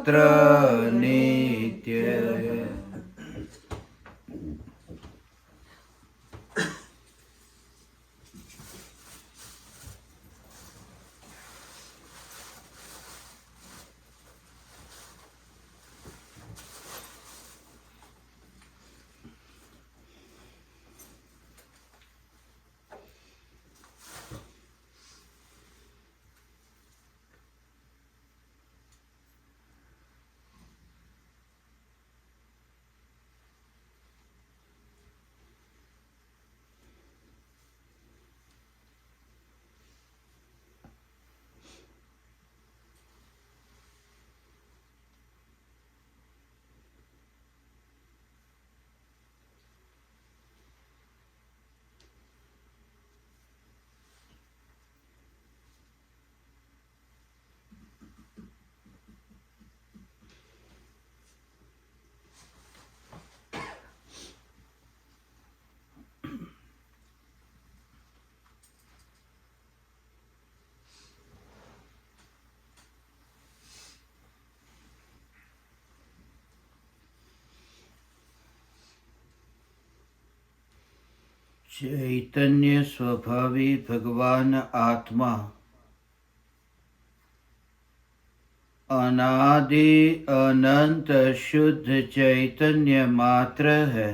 तत्र नित्य। चैतन्य स्वभावी भगवान आत्मा अनादि अनंत शुद्ध चैतन्य मात्र है,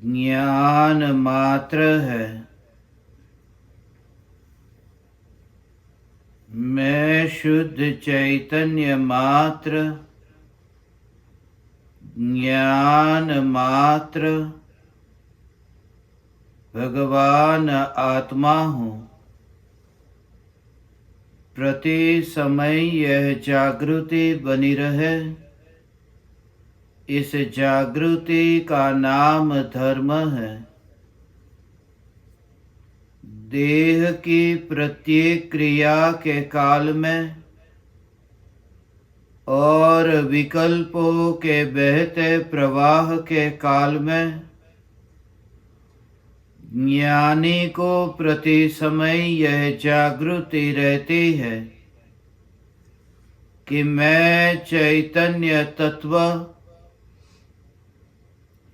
ज्ञान मात्र है। मैं शुद्ध चैतन्य मात्र, ज्ञान मात्र भगवान आत्मा हूँ। प्रति समय यह जागृति बनी रहे, इस जागृति का नाम धर्म है। देह की प्रत्येक क्रिया के काल में और विकल्पों के बहते प्रवाह के काल में ज्ञानी को प्रति समय यह जागृति रहती है कि मैं चैतन्य तत्व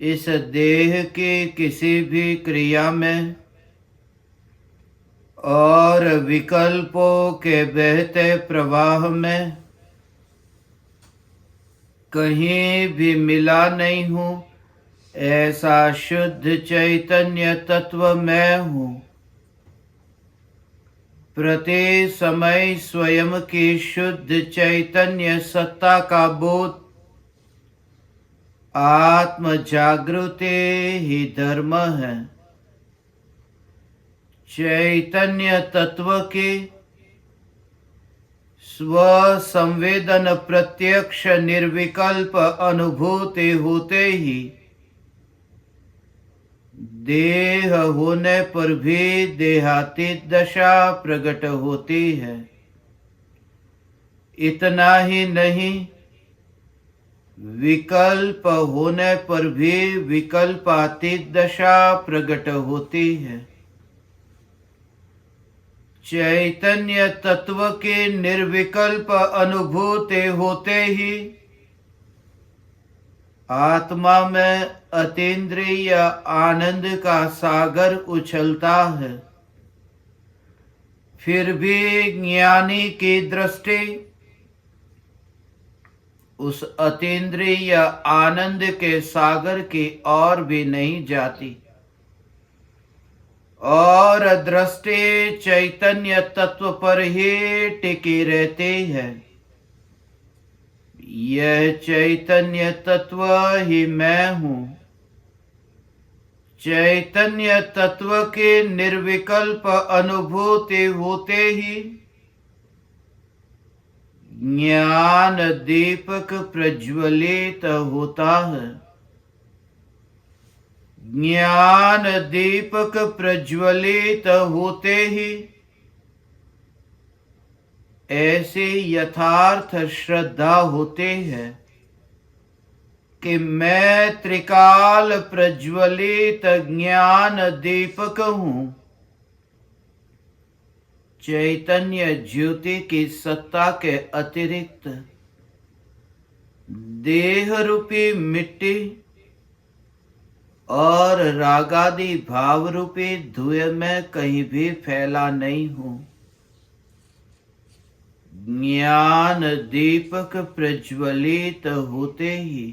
इस देह की किसी भी क्रिया में और विकल्पों के बहते प्रवाह में कहीं भी मिला नहीं हूँ। ऐसा शुद्ध चैतन्य तत्व मैं हूँ। प्रति समय स्वयं की शुद्ध चैतन्य सत्ता का बोध आत्म जागृति ही धर्म है। चैतन्य तत्व की स्व संवेदन प्रत्यक्ष निर्विकल्प अनुभूति होते ही देह होने पर भी देहातीत दशा प्रकट होती है। इतना ही नहीं, विकल्प होने पर भी विकल्पातीत दशा प्रकट होती है। चैतन्य तत्व के निर्विकल्प अनुभूति होते ही आत्मा में अतीन्द्रिय आनंद का सागर उछलता है। फिर भी ज्ञानी की दृष्टि उस अतीन्द्रिय आनंद के सागर की ओर भी नहीं जाती और दृष्टि चैतन्य तत्व पर ही टिकी रहती है। यह चैतन्य तत्व ही मैं हूँ। चैतन्य तत्व के निर्विकल्प अनुभूति होते ही ज्ञान दीपक प्रज्वलित होता है। ज्ञान दीपक प्रज्वलित होते ही ऐसी यथार्थ श्रद्धा होती है कि मैं त्रिकाल प्रज्वलित ज्ञान दीपक हूँ। चैतन्य ज्योति की सत्ता के अतिरिक्त देह रूपी मिट्टी और रागादि भाव रूपी धुएं में कहीं भी फैला नहीं हूं। ज्ञान दीपक प्रज्वलित होते ही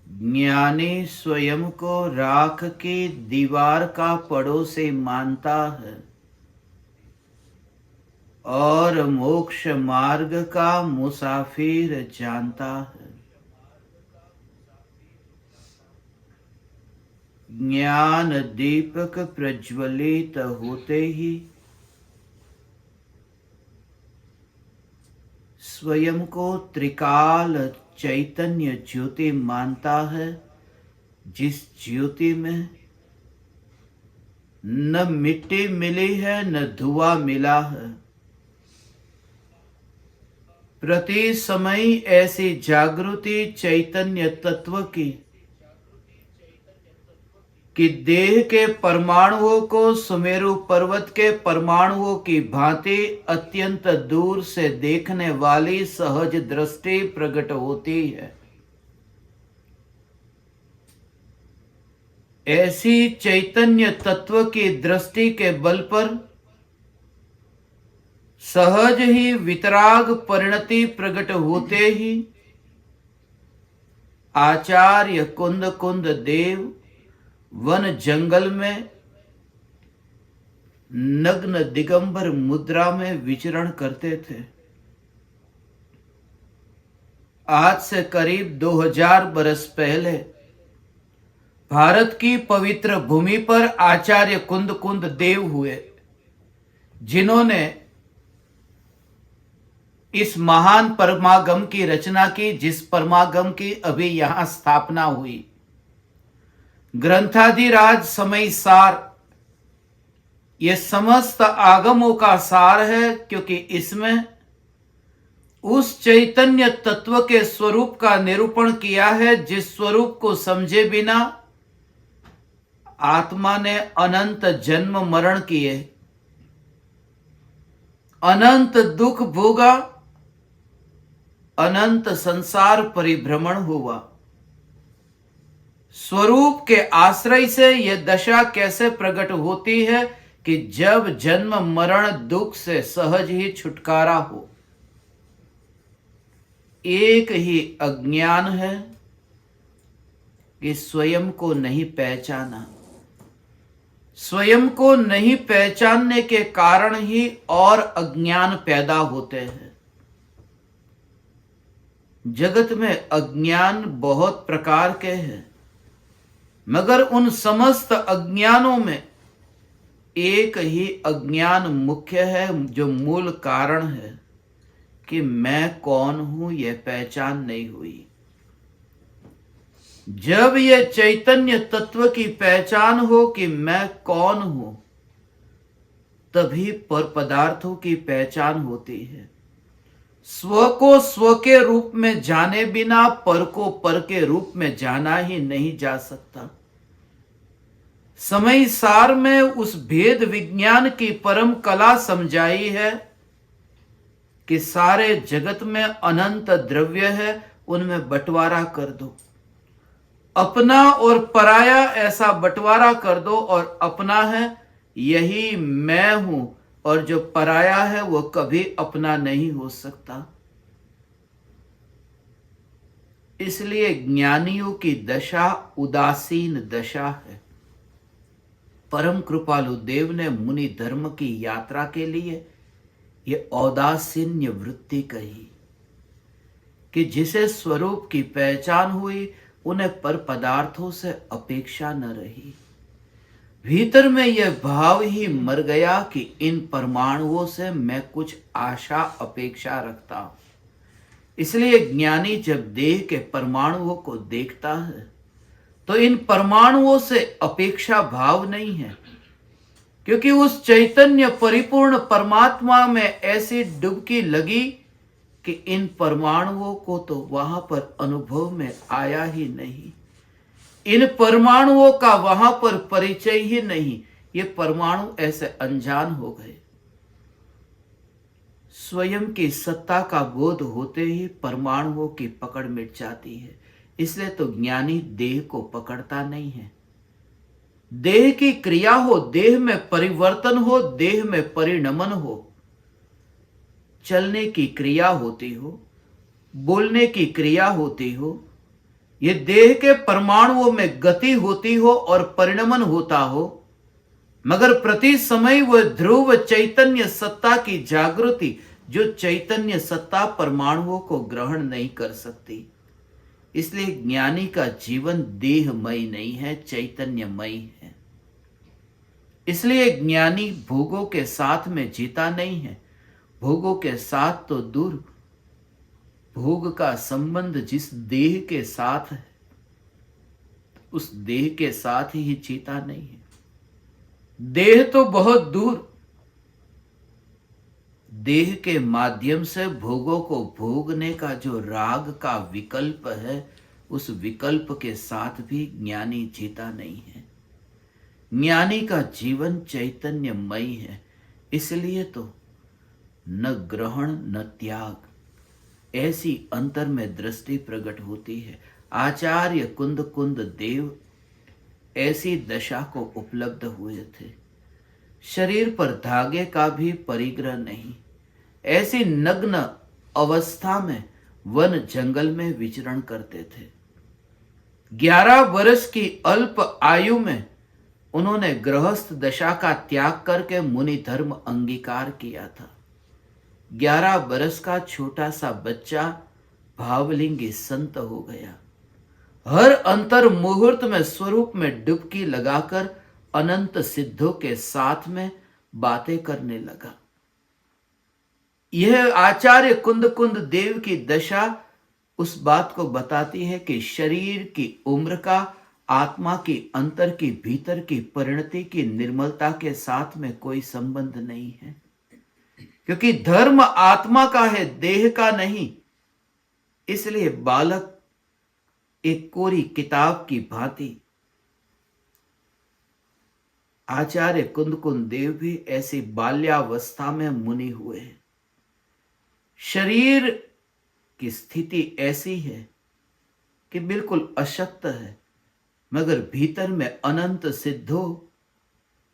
ज्ञानी स्वयं को राख की दीवार का पड़ोसी मानता है और मोक्ष मार्ग का मुसाफिर जानता है। ज्ञान दीपक प्रज्वलित होते ही स्वयं को त्रिकाल चैतन्य ज्योति मानता है, जिस ज्योति में न मिट्टी मिली है न धुआं मिला है। प्रति समय ऐसी जागृति चैतन्य तत्व की कि देह के परमाणुओं को सुमेरु पर्वत के परमाणुओं की भांति अत्यंत दूर से देखने वाली सहज दृष्टि प्रकट होती है। ऐसी चैतन्य तत्व की दृष्टि के बल पर सहज ही वितराग परिणति प्रकट होते ही आचार्य कुंद कुंद देव वन जंगल में नग्न दिगंबर मुद्रा में विचरण करते थे। आज से करीब 2000 बरस पहले भारत की पवित्र भूमि पर आचार्य कुंद कुंद देव हुए, जिन्होंने इस महान परमागम की रचना की, जिस परमागम की अभी यहां स्थापना हुई। ग्रंथाधिराज समय सार ये समस्त आगमों का सार है, क्योंकि इसमें उस चैतन्य तत्व के स्वरूप का निरूपण किया है, जिस स्वरूप को समझे बिना आत्मा ने अनंत जन्म मरण किए, अनंत दुख भोगा, अनंत संसार परिभ्रमण हुआ। स्वरूप के आश्रय से यह दशा कैसे प्रकट होती है कि जब जन्म मरण दुख से सहज ही छुटकारा हो। एक ही अज्ञान है कि स्वयं को नहीं पहचाना। स्वयं को नहीं पहचानने के कारण ही और अज्ञान पैदा होते हैं। जगत में अज्ञान बहुत प्रकार के हैं, मगर उन समस्त अज्ञानों में एक ही अज्ञान मुख्य है, जो मूल कारण है कि मैं कौन हूं यह पहचान नहीं हुई। जब यह चैतन्य तत्व की पहचान हो कि मैं कौन हूं, तभी पर पदार्थों की पहचान होती है। स्व को स्व के रूप में जाने बिना पर को पर के रूप में जाना ही नहीं जा सकता। समय सार में उस भेद विज्ञान की परम कला समझाई है कि सारे जगत में अनंत द्रव्य है, उनमें बंटवारा कर दो। अपना और पराया ऐसा बंटवारा कर दो, और अपना है यही मैं हूं, और जो पराया है वो कभी अपना नहीं हो सकता। इसलिए ज्ञानियों की दशा उदासीन दशा है। परम कृपालु देव ने मुनि धर्म की यात्रा के लिए ये औदासीन्य वृत्ति कही कि जिसे स्वरूप की पहचान हुई, उन्हें पर पदार्थों से अपेक्षा न रही। भीतर में यह भाव ही मर गया कि इन परमाणुओं से मैं कुछ आशा अपेक्षा रखता हूं। इसलिए ज्ञानी जब देह के परमाणुओं को देखता है तो इन परमाणुओं से अपेक्षा भाव नहीं है, क्योंकि उस चैतन्य परिपूर्ण परमात्मा में ऐसी डुबकी लगी कि इन परमाणुओं को तो वहां पर अनुभव में आया ही नहीं। इन परमाणुओं का वहां पर परिचय ही नहीं। ये परमाणु ऐसे अनजान हो गए। स्वयं की सत्ता का बोध होते ही परमाणुओं की पकड़ मिट जाती है। इसलिए तो ज्ञानी देह को पकड़ता नहीं है। देह की क्रिया हो, देह में परिवर्तन हो, देह में परिणमन हो, चलने की क्रिया होती हो, बोलने की क्रिया होती हो, ये देह के परमाणुओं में गति होती हो और परिणमन होता हो, मगर प्रति समय वह ध्रुव चैतन्य सत्ता की जागृति, जो चैतन्य सत्ता परमाणुओं को ग्रहण नहीं कर सकती। इसलिए ज्ञानी का जीवन देहमय नहीं है, चैतन्यमय है। इसलिए ज्ञानी भोगों के साथ में जीता नहीं है। भोगों के साथ तो दूर, भोग का संबंध जिस देह के साथ है, उस देह के साथ ही जीता नहीं है। देह तो बहुत दूर, देह के माध्यम से भोगों को भोगने का जो राग का विकल्प है, उस विकल्प के साथ भी ज्ञानी जीता नहीं है। ज्ञानी का जीवन चैतन्यमय है। इसलिए तो न ग्रहण न त्याग, ऐसी अंतर में दृष्टि प्रकट होती है। आचार्य कुंद कुंद देव ऐसी दशा को उपलब्ध हुए थे। शरीर पर धागे का भी परिग्रह नहीं, ऐसी नग्न अवस्था में वन जंगल में विचरण करते थे। 11 वर्ष की अल्प आयु में उन्होंने गृहस्थ दशा का त्याग करके मुनि धर्म अंगीकार किया था। 11 वर्ष का छोटा सा बच्चा भावलिंगी संत हो गया। हर अंतर मुहूर्त में स्वरूप में डुबकी लगाकर अनंत सिद्धों के साथ में बातें करने लगा। यह आचार्य कुंद कुंद देव की दशा उस बात को बताती है कि शरीर की उम्र का, आत्मा की अंतर की, भीतर की परिणति की निर्मलता के साथ में कोई संबंध नहीं है। क्योंकि धर्म आत्मा का है, देह का नहीं। इसलिए बालक एक कोरी किताब की भांति, आचार्य कुंद कुंद देव भी ऐसी बाल्यावस्था में मुनि हुए। शरीर की स्थिति ऐसी है कि बिल्कुल अशक्त है, मगर भीतर में अनंत सिद्धों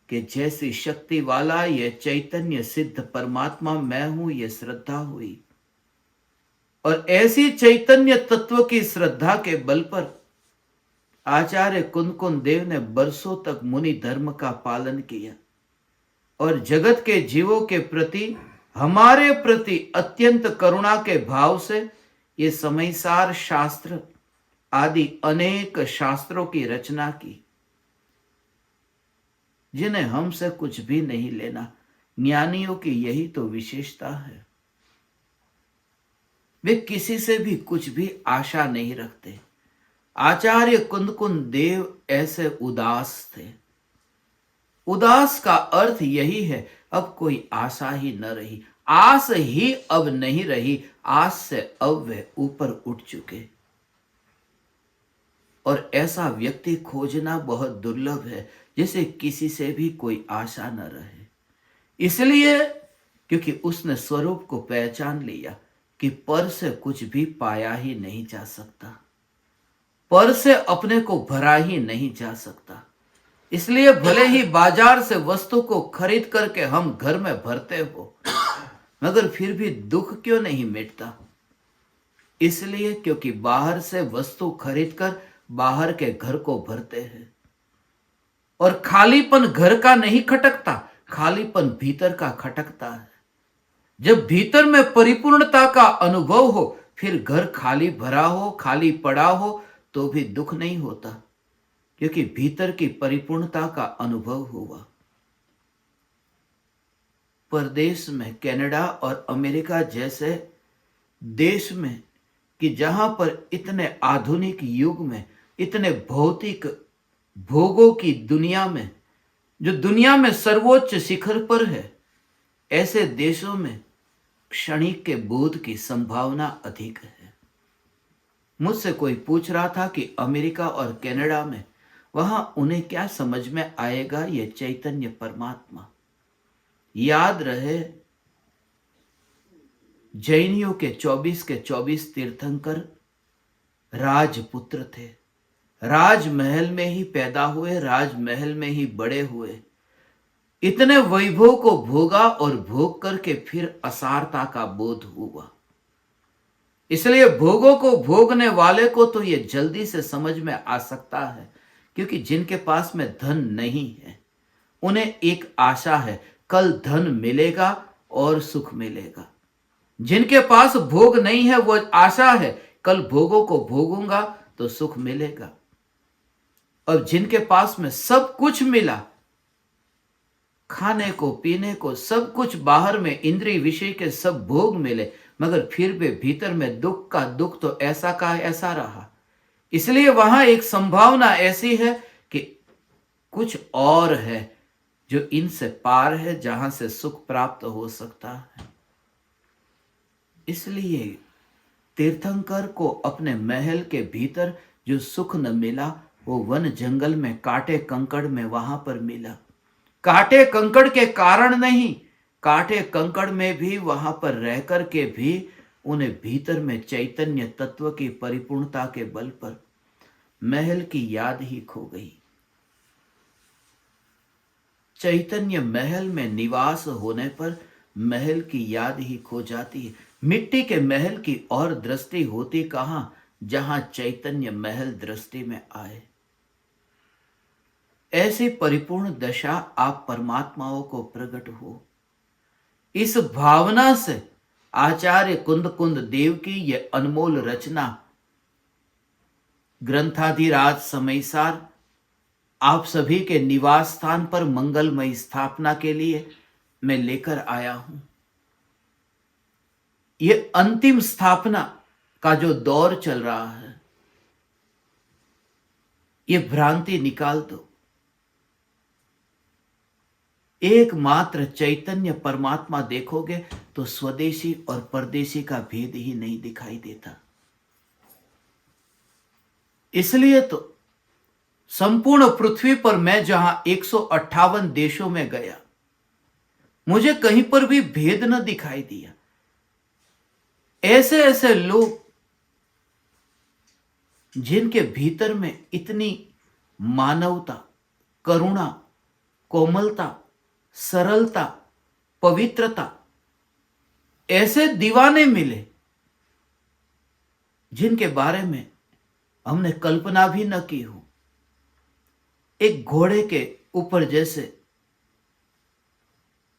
के जैसी शक्ति वाला यह चैतन्य सिद्ध परमात्मा मैं हूं, यह श्रद्धा हुई। और ऐसी चैतन्य तत्व की श्रद्धा के बल पर आचार्य कुंद कुंद देव ने बरसों तक मुनि धर्म का पालन किया और जगत के जीवों के प्रति, हमारे प्रति अत्यंत करुणा के भाव से ये समयसार शास्त्र आदि अनेक शास्त्रों की रचना की, जिन्हें हमसे कुछ भी नहीं लेना। ज्ञानियों की यही तो विशेषता है, वे किसी से भी कुछ भी आशा नहीं रखते। आचार्य कुंद कुंद देव ऐसे उदास थे। उदास का अर्थ यही है, अब कोई आशा ही न रही, आस ही अब नहीं रही, आस से अब वे ऊपर उठ चुके। और ऐसा व्यक्ति खोजना बहुत दुर्लभ है जिसे किसी से भी कोई आशा न रहे। इसलिए क्योंकि उसने स्वरूप को पहचान लिया कि पर से कुछ भी पाया ही नहीं जा सकता, पर से अपने को भरा ही नहीं जा सकता। इसलिए भले ही बाजार से वस्तु को खरीद करके हम घर में भरते हो, मगर फिर भी दुख क्यों नहीं मिटता? इसलिए क्योंकि बाहर से वस्तु खरीदकर बाहर के घर को भरते हैं। और खालीपन घर का नहीं खटकता, खालीपन भीतर का खटकता है। जब भीतर में परिपूर्णता का अनुभव हो, फिर घर खाली भरा हो, खाली पड़ा हो तो भी दुख नहीं होता, क्योंकि भीतर की परिपूर्णता का अनुभव हुआ। परदेश में कनाडा और अमेरिका जैसे देश में, कि जहां पर इतने आधुनिक युग में, इतने भौतिक भोगों की दुनिया में, जो दुनिया में सर्वोच्च शिखर पर है, ऐसे देशों में क्षणिक के बोध की संभावना अधिक है। मुझसे कोई पूछ रहा था कि अमेरिका और कनाडा में वहां उन्हें क्या समझ में आएगा? ये चैतन्य परमात्मा। याद रहे, जैनियों के 24 तीर्थंकर राजपुत्र थे, राजमहल में ही पैदा हुए, राजमहल में ही बड़े हुए। इतने वैभव को भोगा और भोग करके फिर असारता का बोध हुआ। इसलिए भोगों को भोगने वाले को तो ये जल्दी से समझ में आ सकता है, क्योंकि जिनके पास में धन नहीं है उन्हें एक आशा है, कल धन मिलेगा और सुख मिलेगा। जिनके पास भोग नहीं है वो आशा है, कल भोगों को भोगूंगा तो सुख मिलेगा। और जिनके पास में सब कुछ मिला, खाने को पीने को सब कुछ बाहर में इंद्रिय विषय के सब भोग मिले, मगर फिर भी भीतर में दुख का दुख तो ऐसा का ऐसा रहा। इसलिए वहां एक संभावना ऐसी है कि कुछ और है जो इनसे पार है, जहां से सुख प्राप्त हो सकता है। इसलिए तीर्थंकर को अपने महल के भीतर जो सुख न मिला वो वन जंगल में कांटे कंकड़ में वहां पर मिला। कांटे कंकड़ के कारण नहीं, कांटे कंकड़ में भी वहां पर रह कर के भी उन्हें भीतर में चैतन्य तत्व की परिपूर्णता के बल पर महल की याद ही खो गई। चैतन्य महल में निवास होने पर महल की याद ही खो जाती है। मिट्टी के महल की और दृष्टि होती कहां, जहां चैतन्य महल दृष्टि में आए। ऐसी परिपूर्ण दशा आप परमात्माओं को प्रकट हो, इस भावना से आचार्य कुंद कुंद देव की यह अनमोल रचना ग्रंथाधिराज समयसार आप सभी के निवास स्थान पर मंगलमय स्थापना के लिए मैं लेकर आया हूं। यह अंतिम स्थापना का जो दौर चल रहा है, यह भ्रांति निकाल दो। एकमात्र चैतन्य परमात्मा देखोगे तो स्वदेशी और परदेशी का भेद ही नहीं दिखाई देता। इसलिए तो संपूर्ण पृथ्वी पर मैं जहां 158 देशों में गया, मुझे कहीं पर भी भेद न दिखाई दिया। ऐसे ऐसे लोग जिनके भीतर में इतनी मानवता, करुणा, कोमलता, सरलता, पवित्रता, ऐसे दीवाने मिले जिनके बारे में हमने कल्पना भी न की हो। एक घोड़े के ऊपर जैसे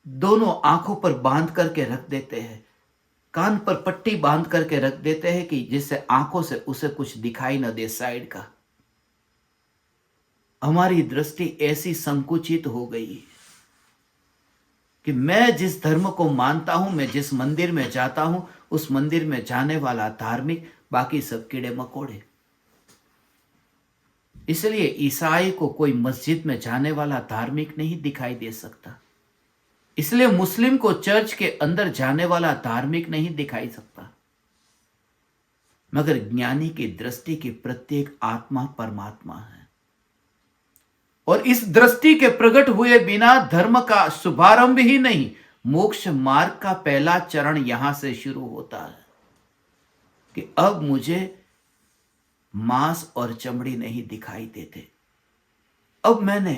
दोनों आंखों पर बांध करके रख देते हैं, कान पर पट्टी बांध करके रख देते हैं कि जिससे आंखों से उसे कुछ दिखाई न दे साइड का। हमारी दृष्टि ऐसी संकुचित हो गई है कि मैं जिस धर्म को मानता हूं, मैं जिस मंदिर में जाता हूं, उस मंदिर में जाने वाला धार्मिक, बाकी सब कीड़े मकोड़े। इसलिए ईसाई को कोई मस्जिद में जाने वाला धार्मिक नहीं दिखाई दे सकता। इसलिए मुस्लिम को चर्च के अंदर जाने वाला धार्मिक नहीं दिखाई सकता। मगर ज्ञानी की दृष्टि की प्रत्येक आत्मा परमात्मा है, और इस दृष्टि के प्रकट हुए बिना धर्म का शुभारंभ ही नहीं, मोक्ष मार्ग का पहला चरण यहां से शुरू होता है कि अब मुझे मांस और चमड़ी नहीं दिखाई देते। अब मैंने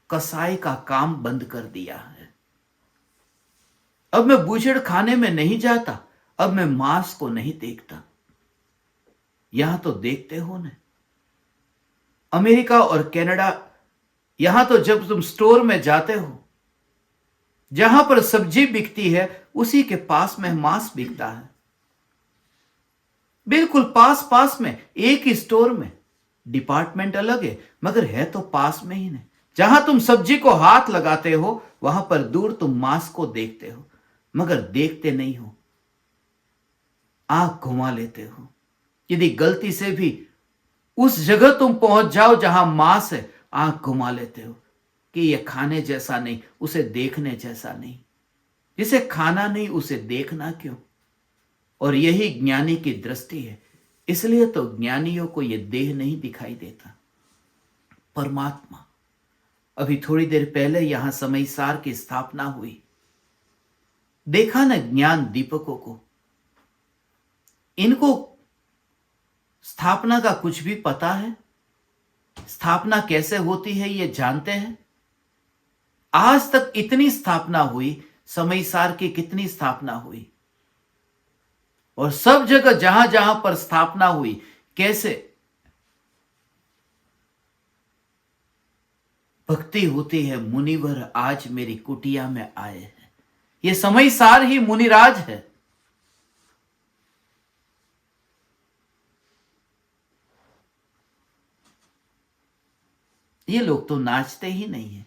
कसाई का काम बंद कर दिया है। अब मैं बूचड़ खाने में नहीं जाता, अब मैं मांस को नहीं देखता। यहां तो देखते हो ना, अमेरिका और कनाडा, यहां तो जब तुम स्टोर में जाते हो, जहां पर सब्जी बिकती है उसी के पास में मांस बिकता है। बिल्कुल पास पास में, एक ही स्टोर में, डिपार्टमेंट अलग है मगर है तो पास में ही नहीं। जहां तुम सब्जी को हाथ लगाते हो वहां पर दूर तुम मांस को देखते हो, मगर देखते नहीं हो, आंख घुमा लेते हो। यदि गलती से भी उस जगह तुम पहुंच जाओ जहां मांस है, आंख घुमा लेते हो कि यह खाने जैसा नहीं, उसे देखने जैसा नहीं। जिसे खाना नहीं उसे देखना क्यों? और यही ज्ञानी की दृष्टि है। इसलिए तो ज्ञानियों को यह देह नहीं दिखाई देता। परमात्मा। अभी थोड़ी देर पहले यहां समयसार की स्थापना हुई। देखा ना ज्ञान दीपकों को, इनको स्थापना का कुछ भी पता है? स्थापना कैसे होती है ये जानते हैं? आज तक इतनी स्थापना हुई, समयसार की कितनी स्थापना हुई, और सब जगह जहां जहां पर स्थापना हुई कैसे भक्ति होती है। मुनिवर आज मेरी कुटिया में आए हैं। ये समयसार ही मुनिराज है। ये लोग तो नाचते ही नहीं है।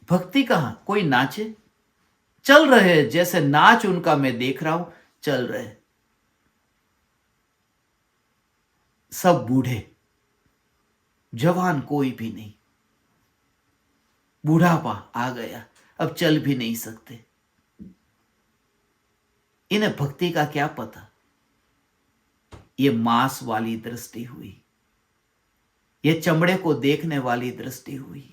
भक्ति कहां, कोई नाचे? चल रहे हैं, जैसे नाच उनका मैं देख रहा हूं, चल रहे। सब बूढ़े, जवान कोई भी नहीं। बूढ़ापा आ गया, अब चल भी नहीं सकते। इन्हें भक्ति का क्या पता। ये मांस वाली दृष्टि हुई, ये चमड़े को देखने वाली दृष्टि हुई।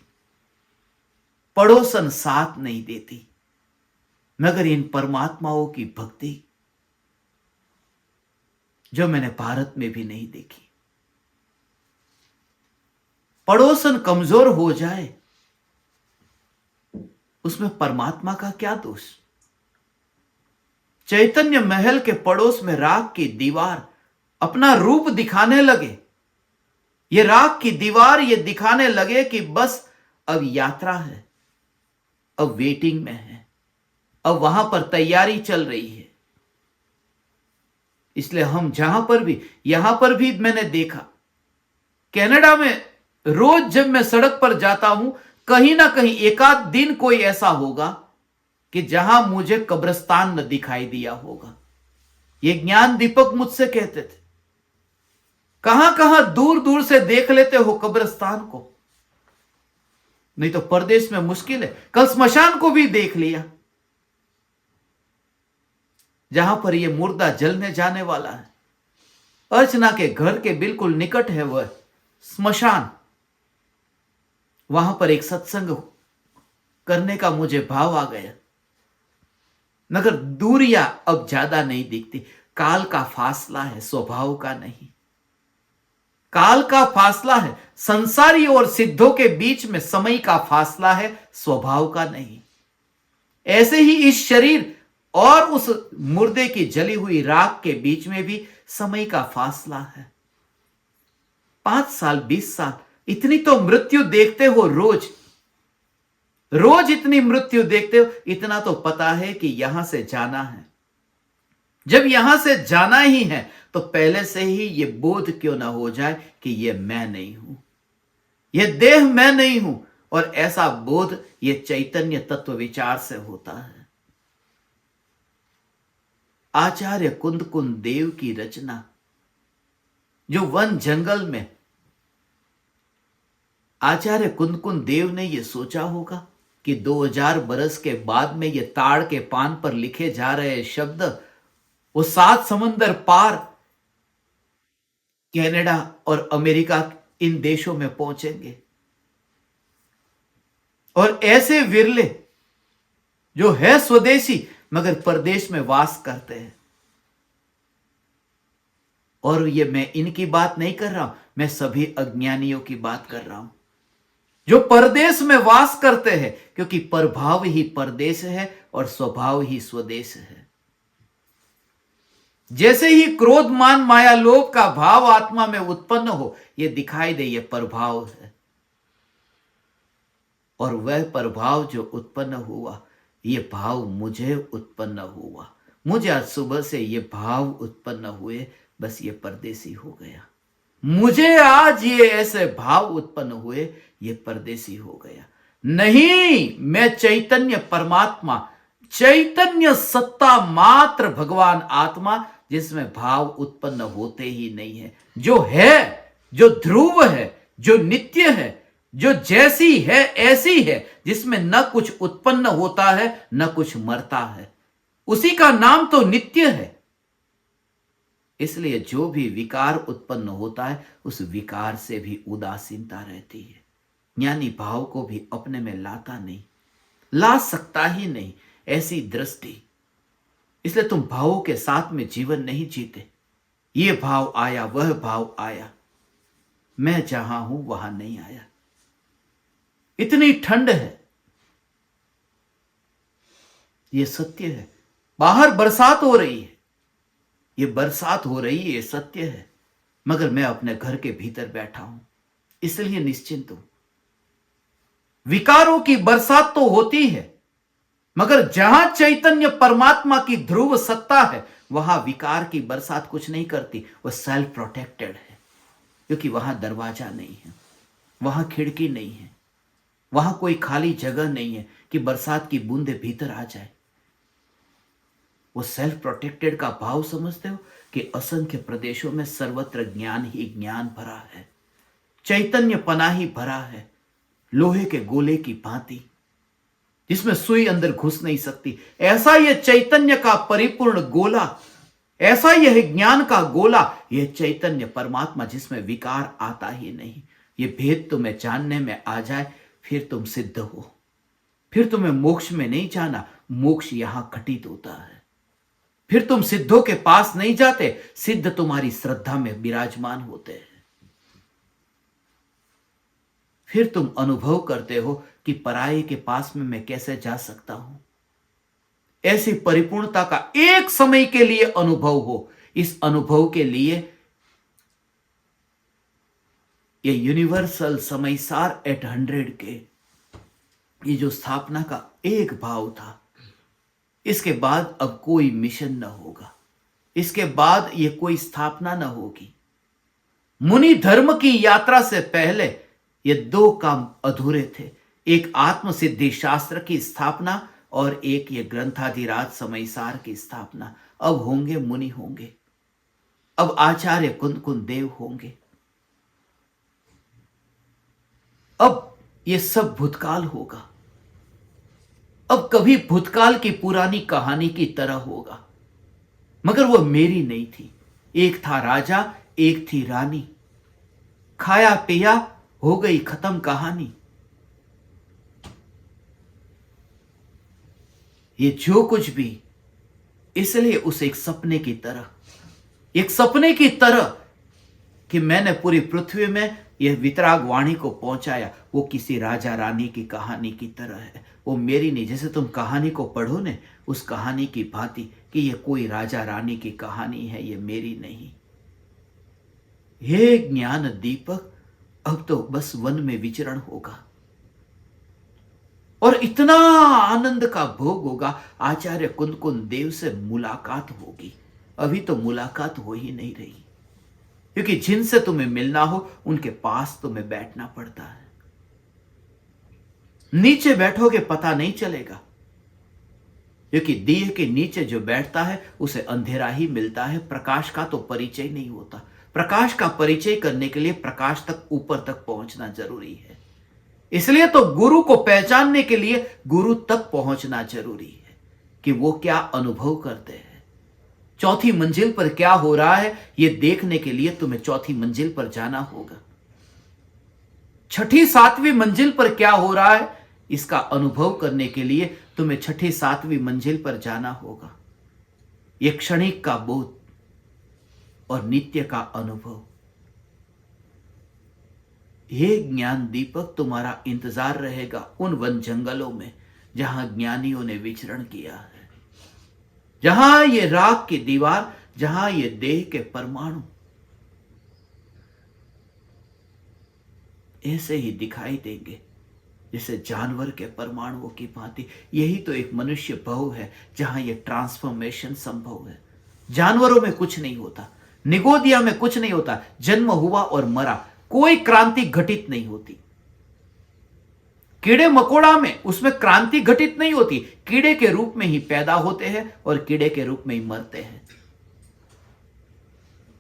पड़ोसन साथ नहीं देती, मगर इन परमात्माओं की भक्ति जो मैंने भारत में भी नहीं देखी। पड़ोसन कमजोर हो जाए, उसमें परमात्मा का क्या दोष। चैतन्य महल के पड़ोस में राख की दीवार अपना रूप दिखाने लगे। ये राख की दीवार ये दिखाने लगे कि बस अब यात्रा है, अब वेटिंग में है, अब वहां पर तैयारी चल रही है। इसलिए हम जहां पर भी, यहां पर भी मैंने देखा, कनाडा में रोज जब मैं सड़क पर जाता हूं, कहीं ना कहीं एकाध दिन कोई ऐसा होगा कि जहां मुझे कब्रिस्तान न दिखाई दिया होगा। ये ज्ञान दीपक मुझसे कहते थे, कहां कहां दूर दूर से देख लेते हो कब्रिस्तान को, नहीं तो परदेश में मुश्किल है। कल स्मशान को भी देख लिया, जहां पर यह मुर्दा जलने जाने वाला है। अर्चना के घर के बिल्कुल निकट है वह स्मशान। वहां पर एक सत्संग करने का मुझे भाव आ गया, मगर दूरियां अब ज्यादा नहीं दिखती। काल का फासला है, स्वभाव का नहीं। काल का फासला है, संसारी और सिद्धों के बीच में समय का फासला है, स्वभाव का नहीं। ऐसे ही इस शरीर और उस मुर्दे की जली हुई राख के बीच में भी समय का फासला है। 5 साल 20 साल, इतनी तो मृत्यु देखते हो रोज। रोज इतनी मृत्यु देखते हो, इतना तो पता है कि यहां से जाना है। जब यहां से जाना ही है तो पहले से ही यह बोध क्यों ना हो जाए कि यह मैं नहीं हूं, यह देह मैं नहीं हूं। और ऐसा बोध यह चैतन्य तत्व विचार से होता है। आचार्य कुंद कुंद देव की रचना, जो वन जंगल में आचार्य कुंद कुंद देव ने यह सोचा होगा कि 2000 बरस के बाद में ये ताड़ के पान पर लिखे जा रहे शब्द वो 7 समंदर पार कनाडा और अमेरिका इन देशों में पहुंचेंगे। और ऐसे विरले जो है स्वदेशी मगर परदेश में वास करते हैं। और ये मैं इनकी बात नहीं कर रहा हूं, मैं सभी अज्ञानियों की बात कर रहा हूं जो परदेश में वास करते हैं, क्योंकि प्रभाव ही परदेश है और स्वभाव ही स्वदेश है। जैसे ही क्रोध मान माया लोभ का भाव आत्मा में उत्पन्न हो, यह दिखाई दे यह प्रभाव है। और वह प्रभाव जो उत्पन्न हुआ, यह भाव मुझे उत्पन्न हुआ। मुझे आज सुबह से यह भाव उत्पन्न हुए, बस ये परदेसी हो गया। मुझे आज ये ऐसे भाव उत्पन्न हुए, ये परदेसी हो गया। नहीं, मैं चैतन्य परमात्मा, चैतन्य सत्ता मात्र भगवान आत्मा, जिसमें भाव उत्पन्न होते ही नहीं है। जो है, जो ध्रुव है, जो नित्य है, जो जैसी है ऐसी है, जिसमें न कुछ उत्पन्न होता है न कुछ मरता है, उसी का नाम तो नित्य है। इसलिए जो भी विकार उत्पन्न होता है उस विकार से भी उदासीनता रहती है। ज्ञानी भाव को भी अपने में लाता नहीं, ला सकता ही नहीं, ऐसी दृष्टि। इसलिए तुम भावों के साथ में जीवन नहीं जीते। ये भाव आया, वह भाव आया, मैं जहां हूं वहां नहीं आया। इतनी ठंड है, ये सत्य है। बाहर बरसात हो रही है, ये बरसात हो रही है, ये सत्य है, मगर मैं अपने घर के भीतर बैठा हूं, इसलिए निश्चिंत हूं। विकारों की बरसात तो होती है, मगर जहां चैतन्य परमात्मा की ध्रुव सत्ता है वहां विकार की बरसात कुछ नहीं करती। वह सेल्फ प्रोटेक्टेड है, क्योंकि वहां दरवाजा नहीं है, वहां खिड़की नहीं है, वहां कोई खाली जगह नहीं है कि बरसात की बूंदे भीतर आ जाए। वो सेल्फ प्रोटेक्टेड का भाव समझते हो कि असंख्य प्रदेशों में सर्वत्र ज्ञान ही ज्ञान भरा है, चैतन्य पना ही भरा है, लोहे के गोले की भांति जिसमें सुई अंदर घुस नहीं सकती। ऐसा यह चैतन्य का परिपूर्ण गोला, ऐसा यह ज्ञान का गोला, यह चैतन्य परमात्मा जिसमें विकार आता ही नहीं। यह भेद तुम्हें जानने में आ जाए, फिर तुम सिद्ध हो। फिर तुम्हें मोक्ष में नहीं जाना, मोक्ष यहां घटित होता है। फिर तुम सिद्धों के पास नहीं जाते, सिद्ध तुम्हारी श्रद्धा में विराजमान होते हैं। फिर तुम अनुभव करते हो कि पराये के पास में मैं कैसे जा सकता हूं। ऐसी परिपूर्णता का एक समय के लिए अनुभव हो। इस अनुभव के लिए ये यूनिवर्सल समयसार 800 के ये जो स्थापना का एक भाव था, इसके बाद अब कोई मिशन न होगा, इसके बाद ये कोई स्थापना न होगी। मुनि धर्म की यात्रा से पहले ये दो काम अधूरे थे, एक आत्म सिद्धि शास्त्र की स्थापना और एक ये ग्रंथाधिराज समयसार की स्थापना। अब होंगे मुनि होंगे, अब आचार्य कुंद कुंद देव होंगे, अब ये सब भूतकाल होगा। अब कभी भूतकाल की पुरानी कहानी की तरह होगा, मगर वो मेरी नहीं थी। एक था राजा, एक थी रानी, खाया पिया हो गई खत्म कहानी। ये जो कुछ भी, इसलिए उस एक सपने की तरह, एक सपने की तरह कि मैंने पूरी पृथ्वी में यह वितराग वाणी को पहुंचाया, वो किसी राजा रानी की कहानी की तरह है, वो मेरी नहीं। जैसे तुम कहानी को पढ़ो ने, उस कहानी की भांति कि यह कोई राजा रानी की कहानी है, ये मेरी नहीं। हे ज्ञान दीपक, अब तो बस वन में विचरण होगा और इतना आनंद का भोग होगा। आचार्य कुंद कुंद देव से मुलाकात होगी। अभी तो मुलाकात हो ही नहीं रही, क्योंकि जिनसे तुम्हें मिलना हो उनके पास तुम्हें बैठना पड़ता है। नीचे बैठोगे पता नहीं चलेगा, क्योंकि दिए के नीचे जो बैठता है उसे अंधेरा ही मिलता है, प्रकाश का तो परिचय नहीं होता। प्रकाश का परिचय करने के लिए प्रकाश तक, ऊपर तक पहुंचना जरूरी है। इसलिए तो गुरु को पहचानने के लिए गुरु तक पहुंचना जरूरी है कि वो क्या अनुभव करते हैं। चौथी मंजिल पर क्या हो रहा है ये देखने के लिए तुम्हें चौथी मंजिल पर जाना होगा। छठी सातवीं मंजिल पर क्या हो रहा है इसका अनुभव करने के लिए तुम्हें छठी सातवीं मंजिल पर जाना होगा। यह क्षणिक का बोध और नित्य का अनुभव। हे ज्ञान दीपक, तुम्हारा इंतजार रहेगा उन वन जंगलों में जहां ज्ञानियों ने विचरण किया है, जहां ये राख की दीवार, जहां ये देह के परमाणु ऐसे ही दिखाई देंगे जैसे जानवर के परमाणुओं की भांति। यही तो एक मनुष्य भव है जहां ये ट्रांसफॉर्मेशन संभव है। जानवरों में कुछ नहीं होता, निगोदिया में कुछ नहीं होता, जन्म हुआ और मरा, कोई क्रांति घटित नहीं होती। कीड़े मकोड़ा में उसमें क्रांति घटित नहीं होती, कीड़े के रूप में ही पैदा होते हैं और कीड़े के रूप में ही मरते हैं।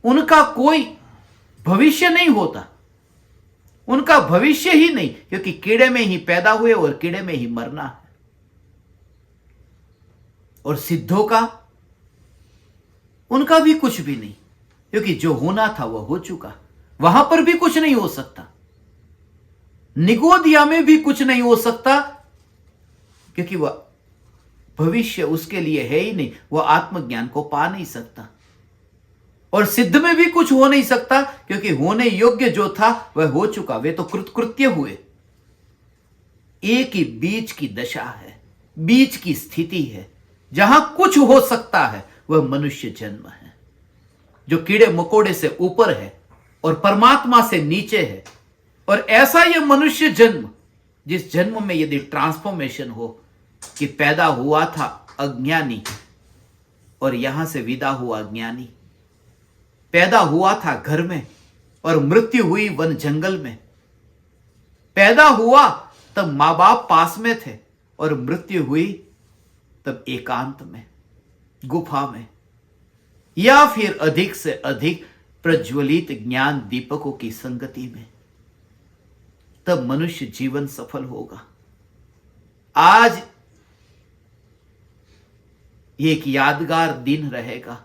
उनका कोई भविष्य नहीं होता, उनका भविष्य ही नहीं, क्योंकि कीड़े में ही पैदा हुए और कीड़े में ही मरना है। और सिद्धों का, उनका भी कुछ भी नहीं, क्योंकि जो होना था वह हो चुका, वहां पर भी कुछ नहीं हो सकता, निगोदिया में भी कुछ नहीं हो सकता, क्योंकि वह भविष्य उसके लिए है ही नहीं, वह आत्मज्ञान को पा नहीं सकता। और सिद्ध में भी कुछ हो नहीं सकता, क्योंकि होने योग्य जो था वह हो चुका, वे तो कृतकृत्य हुए। एक ही बीच की दशा है, बीच की स्थिति है, जहां कुछ हो सकता है, वह मनुष्य जन्म है, जो कीड़े मकोड़े से ऊपर है और परमात्मा से नीचे है। और ऐसा यह मनुष्य जन्म, जिस जन्म में यदि ट्रांसफॉर्मेशन हो कि पैदा हुआ था अज्ञानी और यहां से विदा हुआ ज्ञानी, पैदा हुआ था घर में और मृत्यु हुई वन जंगल में, पैदा हुआ तब मां बाप पास में थे और मृत्यु हुई तब एकांत में, गुफा में, या फिर अधिक से अधिक प्रज्वलित ज्ञान दीपकों की संगति में, तब मनुष्य जीवन सफल होगा। आज एक यादगार दिन रहेगा,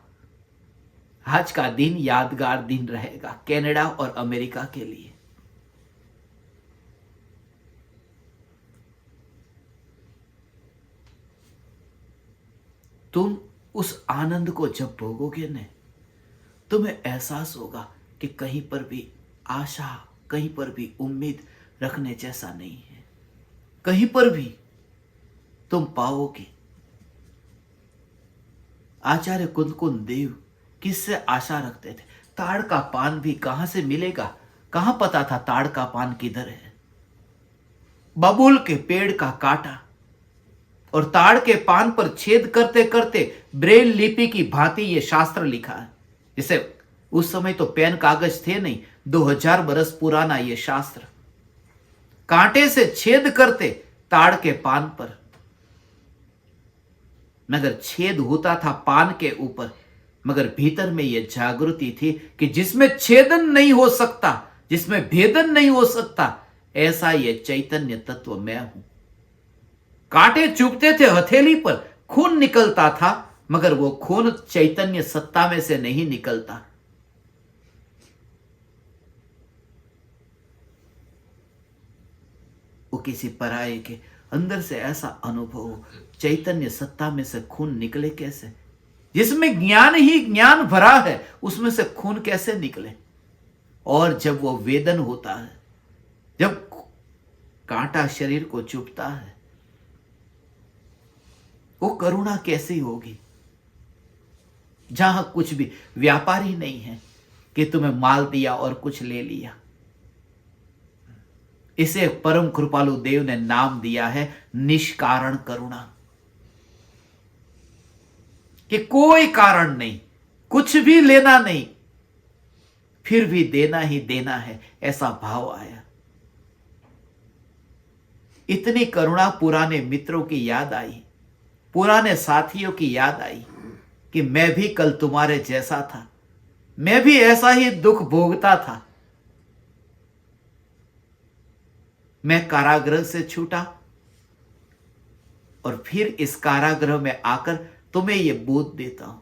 आज का दिन यादगार दिन रहेगा कनाडा और अमेरिका के लिए। तुम उस आनंद को जब भोगोगे न, तुम्हें एहसास होगा कि कहीं पर भी आशा, कहीं पर भी उम्मीद रखने जैसा नहीं है। कहीं पर भी तुम पाओगे। आचार्य कुंदकुंद देव किससे आशा रखते थे? ताड़ का पान भी कहां से मिलेगा? कहां पता था ताड़ का पान किधर है? बबूल के पेड़ का काटा और ताड़ के पान पर छेद करते करते ब्रेल लिपि की भांति यह शास्त्र लिखा है। जिसे उस समय तो पेन कागज थे नहीं, 2000 बरस पुराना यह शास्त्र, कांटे से छेद करते ताड़ के पान पर, मगर छेद होता था पान के ऊपर, मगर भीतर में यह जागृति थी कि जिसमें छेदन नहीं हो सकता, जिसमें भेदन नहीं हो सकता, ऐसा यह चैतन्य तत्व मैं हूं। कांटे चुभते थे हथेली पर, खून निकलता था, मगर वो खून चैतन्य सत्ता में से नहीं निकलता। वो किसी पराये के अंदर से ऐसा अनुभव हो, चैतन्य सत्ता में से खून निकले कैसे? जिसमें ज्ञान ही ज्ञान भरा है, उसमें से खून कैसे निकले? और जब वो वेदन होता है, जब कांटा शरीर को चुभता है, वो करुणा कैसी होगी? जहां कुछ भी व्यापार ही नहीं है कि तुम्हें माल दिया और कुछ ले लिया। इसे परम कृपालु देव ने नाम दिया है निष्कारण करुणा, कि कोई कारण नहीं, कुछ भी लेना नहीं, फिर भी देना ही देना है, ऐसा भाव आया। इतनी करुणा पुराने मित्रों की याद आई, पुराने साथियों की याद आई कि मैं भी कल तुम्हारे जैसा था, मैं भी ऐसा ही दुख भोगता था। मैं कारागृह से छूटा और फिर इस कारागृह में आकर तुम्हें यह बोध देता हूं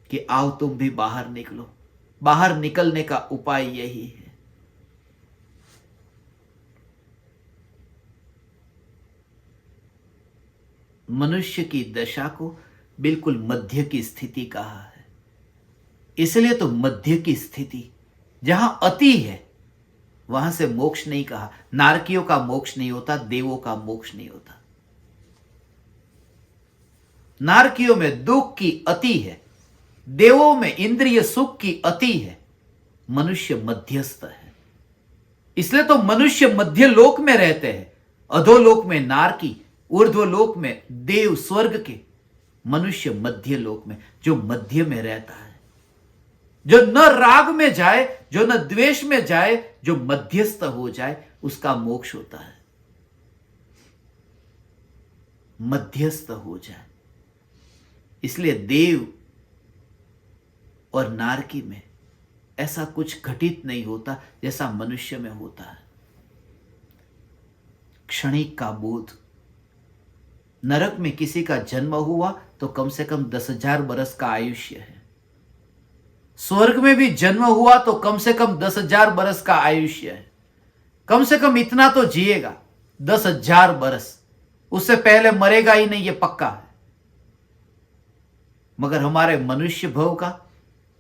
कि आओ तुम भी बाहर निकलो। बाहर निकलने का उपाय यही है। मनुष्य की दशा को बिल्कुल मध्य की स्थिति कहा है। इसलिए तो मध्य की स्थिति, जहां अति है, वहां से मोक्ष नहीं कहा। नारकियों का मोक्ष नहीं होता, देवों का मोक्ष नहीं होता। नारकियों में दुख की अति है, देवों में इंद्रिय सुख की अति है, मनुष्य मध्यस्थ है। इसलिए तो मनुष्य मध्य लोक में रहते हैं, अधोलोक में नारकी, ऊर्ध्वलोक में देव स्वर्ग के, मनुष्य मध्य लोक में, जो मध्य में रहता है, जो न राग में जाए, जो न द्वेष में जाए, जो मध्यस्थ हो जाए, उसका मोक्ष होता है। मध्यस्थ हो जाए। इसलिए देव और नारकी में ऐसा कुछ घटित नहीं होता जैसा मनुष्य में होता है। क्षणिक का बोध। नरक में किसी का जन्म हुआ तो कम से कम 10,000 बरस का आयुष्य है। स्वर्ग में भी जन्म हुआ तो कम से कम 10,000 बरस का आयुष्य है, कम से कम इतना तो जिएगा, 10,000 बरस। उससे पहले मरेगा ही नहीं, ये पक्का है। मगर हमारे मनुष्य भव का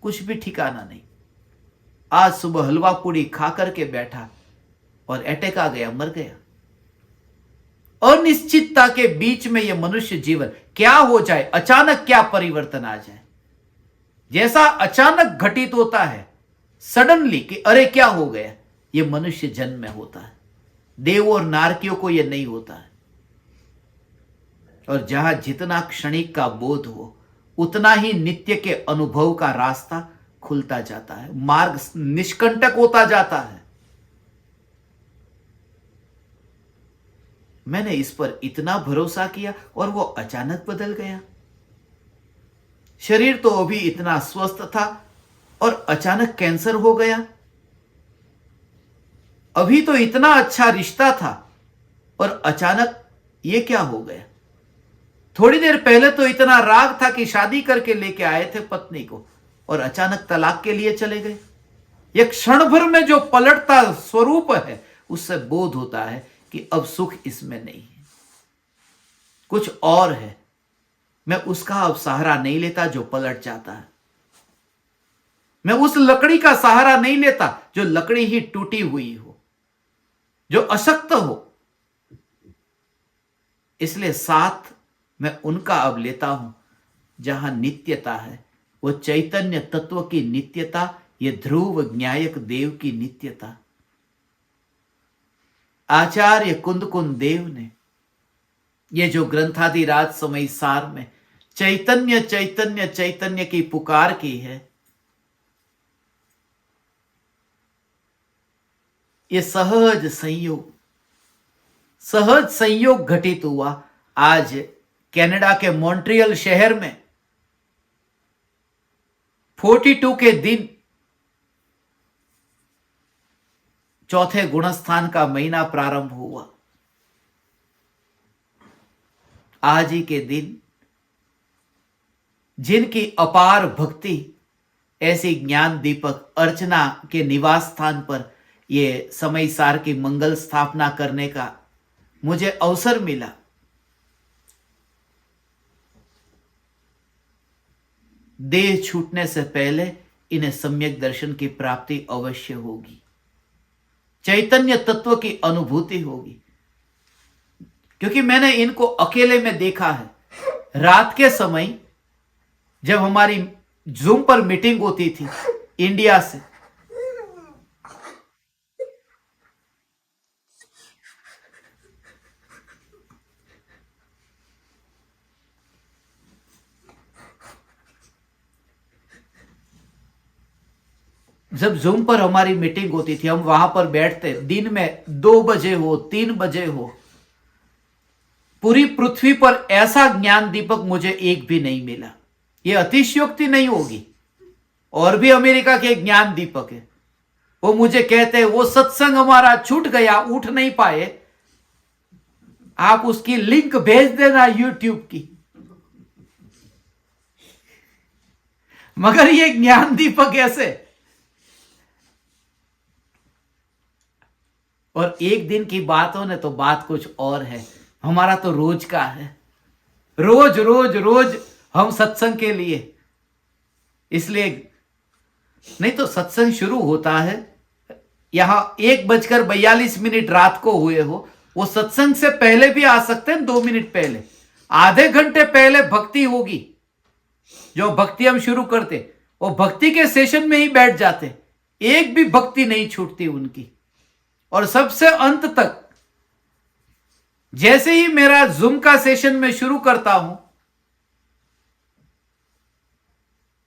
कुछ भी ठिकाना नहीं। आज सुबह हलवा पूड़ी खा करके बैठा और अटैक आ गया, मर गया। अनिश्चितता के बीच में यह मनुष्य जीवन क्या हो जाए, अचानक क्या परिवर्तन आ जाए, जैसा अचानक घटित होता है सडनली कि अरे क्या हो गया, यह मनुष्य जन्म में होता है। देव और नारकियों को यह नहीं होता है। और जहां जितना क्षणिक का बोध हो उतना ही नित्य के अनुभव का रास्ता खुलता जाता है, मार्ग निष्कंटक होता जाता है। मैंने इस पर इतना भरोसा किया और वो अचानक बदल गया। शरीर तो अभी इतना स्वस्थ था और अचानक कैंसर हो गया। अभी तो इतना अच्छा रिश्ता था और अचानक ये क्या हो गया। थोड़ी देर पहले तो इतना राग था कि शादी करके लेके आए थे पत्नी को और अचानक तलाक के लिए चले गए। एक क्षण भर में जो पलटता स्वरूप है उससे बोध होता है कि अब सुख इसमें नहीं है, कुछ और है। मैं उसका अब सहारा नहीं लेता जो पलट जाता है। मैं उस लकड़ी का सहारा नहीं लेता जो लकड़ी ही टूटी हुई हो, जो अशक्त हो। इसलिए साथ मैं उनका अब लेता हूं जहां नित्यता है, वो चैतन्य तत्व की नित्यता, ये ध्रुव ज्ञायक देव की नित्यता। आचार्य कुंद देव ने ये जो ग्रंथादिराज समय सार में चैतन्य चैतन्य चैतन्य की पुकार की है, ये सहज संयोग घटित हुआ। आज कनाडा के मॉन्ट्रियल शहर में 42 के दिन चौथे गुणस्थान का महीना प्रारंभ हुआ। आज ही के दिन जिनकी अपार भक्ति ऐसी ज्ञान दीपक अर्चना के निवास स्थान पर ये समय सार की मंगल स्थापना करने का मुझे अवसर मिला। देह छूटने से पहले इन्हें सम्यक दर्शन की प्राप्ति अवश्य होगी, चैतन्य तत्व की अनुभूति होगी। क्योंकि मैंने इनको अकेले में देखा है। रात के समय जब हमारी जूम पर मीटिंग होती थी इंडिया से, जब जूम पर हमारी मीटिंग होती थी, हम वहां पर बैठते, दिन में 2 बजे हो 3 बजे हो, पूरी पृथ्वी पर ऐसा ज्ञान दीपक मुझे एक भी नहीं मिला। यह अतिशयोक्ति नहीं होगी। और भी अमेरिका के ज्ञान दीपक है, वो मुझे कहते हैं वो सत्संग हमारा छूट गया, उठ नहीं पाए, आप उसकी लिंक भेज देना यूट्यूब की। मगर ये ज्ञान दीपक ऐसे, और एक दिन की बात हो ना तो बात कुछ और है। हमारा तो रोज का है, रोज रोज रोज हम सत्संग के लिए। इसलिए नहीं तो सत्संग शुरू होता है यहां 1:42 रात को हुए हो, वो सत्संग से पहले भी आ सकते हैं, 2 मिनट पहले, आधे घंटे पहले भक्ति होगी। जो भक्ति हम शुरू करते वो भक्ति के सेशन में ही बैठ जाते, एक भी भक्ति नहीं छूटती उनकी। और सबसे अंत तक जैसे ही मेरा जूम का सेशन में शुरू करता हूं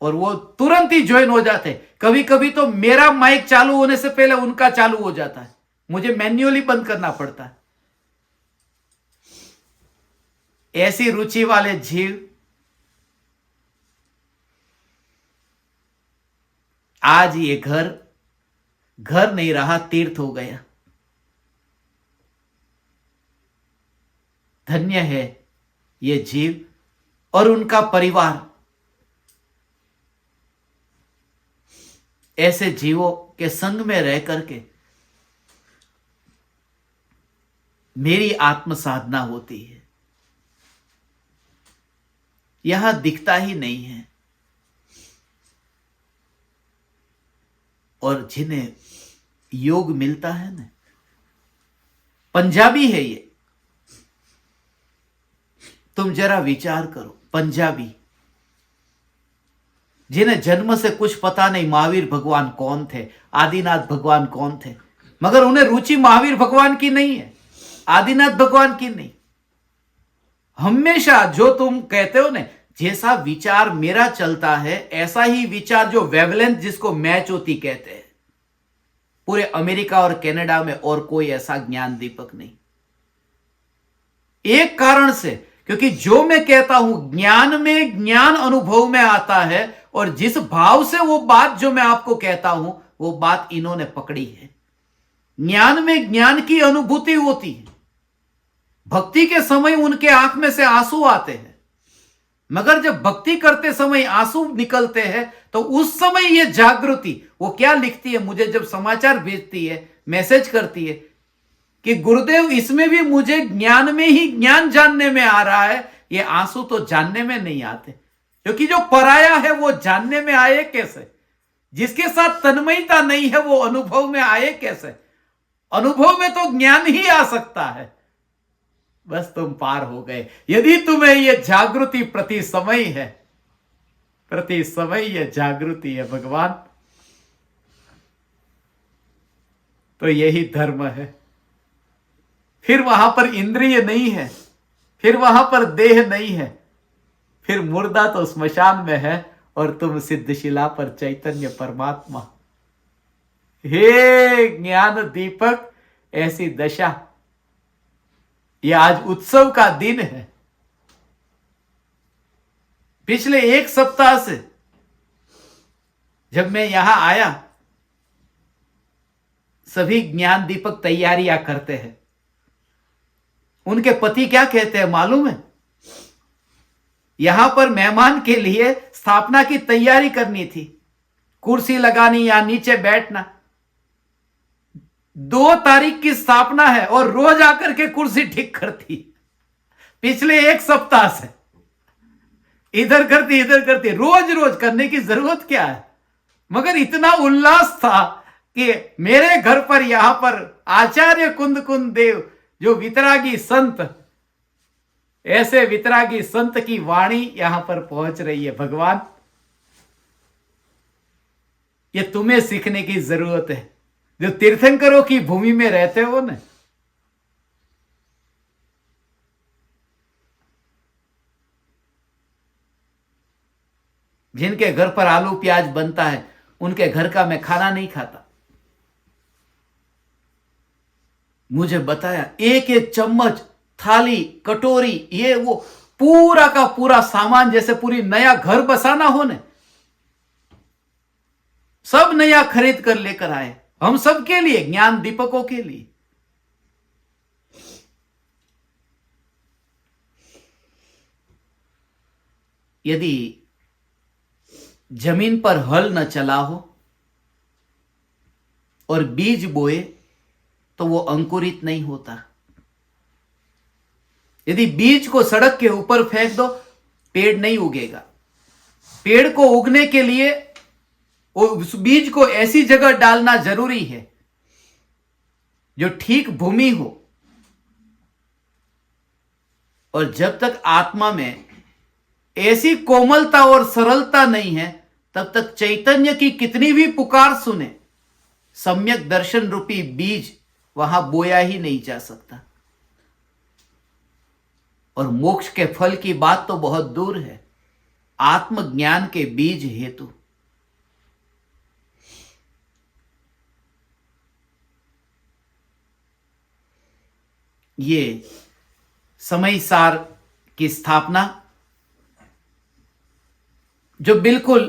और वो तुरंत ही ज्वाइन हो जाते। कभी कभी तो मेरा माइक चालू होने से पहले उनका चालू हो जाता है, मुझे मैन्युअली बंद करना पड़ता है। ऐसी रुचि वाले जीव आज ये घर नहीं रहा, तीर्थ हो गया। धन्य है ये जीव और उनका परिवार। ऐसे जीवों के संग में रह करके मेरी आत्म साधना होती है। यहां दिखता ही नहीं है। और जिन्हें योग मिलता है ना, पंजाबी है ये, तुम जरा विचार करो, पंजाबी जिन्हें जन्म से कुछ पता नहीं महावीर भगवान कौन थे, आदिनाथ भगवान कौन थे, मगर उन्हें रुचि महावीर भगवान की नहीं है, आदिनाथ भगवान की नहीं। हमेशा जो तुम कहते हो ना, जैसा विचार मेरा चलता है ऐसा ही विचार, जो वेवलेंथ जिसको मैच होती कहते हैं, पूरे अमेरिका और कनाडा में और कोई ऐसा ज्ञान दीपक नहीं। एक कारण से, क्योंकि जो मैं कहता हूं ज्ञान में, ज्ञान अनुभव में आता है, और जिस भाव से वो बात जो मैं आपको कहता हूं वो बात इन्होंने पकड़ी है। ज्ञान में ज्ञान की अनुभूति होती है। भक्ति के समय उनके आंख में से आंसू आते हैं, मगर जब भक्ति करते समय आंसू निकलते हैं तो उस समय ये जागृति, वो क्या लिखती है, मुझे जब समाचार भेजती है, मैसेज करती है कि गुरुदेव इसमें भी मुझे ज्ञान में ही ज्ञान जानने में आ रहा है, ये आंसू तो जानने में नहीं आते, क्योंकि जो पराया है वो जानने में आए कैसे, जिसके साथ तन्मयता नहीं है वो अनुभव में आए कैसे। अनुभव में तो ज्ञान ही आ सकता है। बस तुम पार हो गए यदि तुम्हें यह जागृति प्रति समय है, प्रति समय यह जागृति है भगवान, तो यही धर्म है। फिर वहां पर इंद्रिय नहीं है, फिर वहां पर देह नहीं है, फिर मुर्दा तो स्मशान में है और तुम सिद्धशिला पर चैतन्य परमात्मा। हे ज्ञान दीपक, ऐसी दशा, यह आज उत्सव का दिन है। पिछले एक सप्ताह से जब मैं यहां आया, सभी ज्ञान दीपक तैयारियां करते हैं। उनके पति क्या कहते हैं मालूम है? यहां पर मेहमान के लिए स्थापना की तैयारी करनी थी, कुर्सी लगानी या नीचे बैठना। 2 तारीख की स्थापना है और रोज आकर के कुर्सी ठीक करती। पिछले एक सप्ताह से इधर करती, रोज रोज करने की जरूरत क्या है? मगर इतना उल्लास था कि मेरे घर पर, यहां पर आचार्य कुंद कुंद देव जो वितरागी संत, ऐसे वितरागी संत की वाणी यहां पर पहुंच रही है। भगवान, ये तुम्हें सीखने की जरूरत है, जो तीर्थंकरों की भूमि में रहते हो ना। जिनके घर पर आलू प्याज बनता है, उनके घर का मैं खाना नहीं खाता। मुझे बताया एक एक चम्मच, थाली, कटोरी, ये वो पूरा का पूरा सामान, जैसे पूरी नया घर बसाना हो ने, सब नया खरीद कर लेकर आए, हम सब के लिए, ज्ञान दीपकों के लिए। यदि जमीन पर हल न चला हो और बीज बोए तो वो अंकुरित नहीं होता। यदि बीज को सड़क के ऊपर फेंक दो, पेड़ नहीं उगेगा। पेड़ को उगने के लिए उस बीज को ऐसी जगह डालना जरूरी है जो ठीक भूमि हो। और जब तक आत्मा में ऐसी कोमलता और सरलता नहीं है, तब तक चैतन्य की कितनी भी पुकार सुने, सम्यक दर्शन रूपी बीज वहां बोया ही नहीं जा सकता। और मोक्ष के फल की बात तो बहुत दूर है, आत्मज्ञान के बीज हेतु ये समय सार की स्थापना, जो बिल्कुल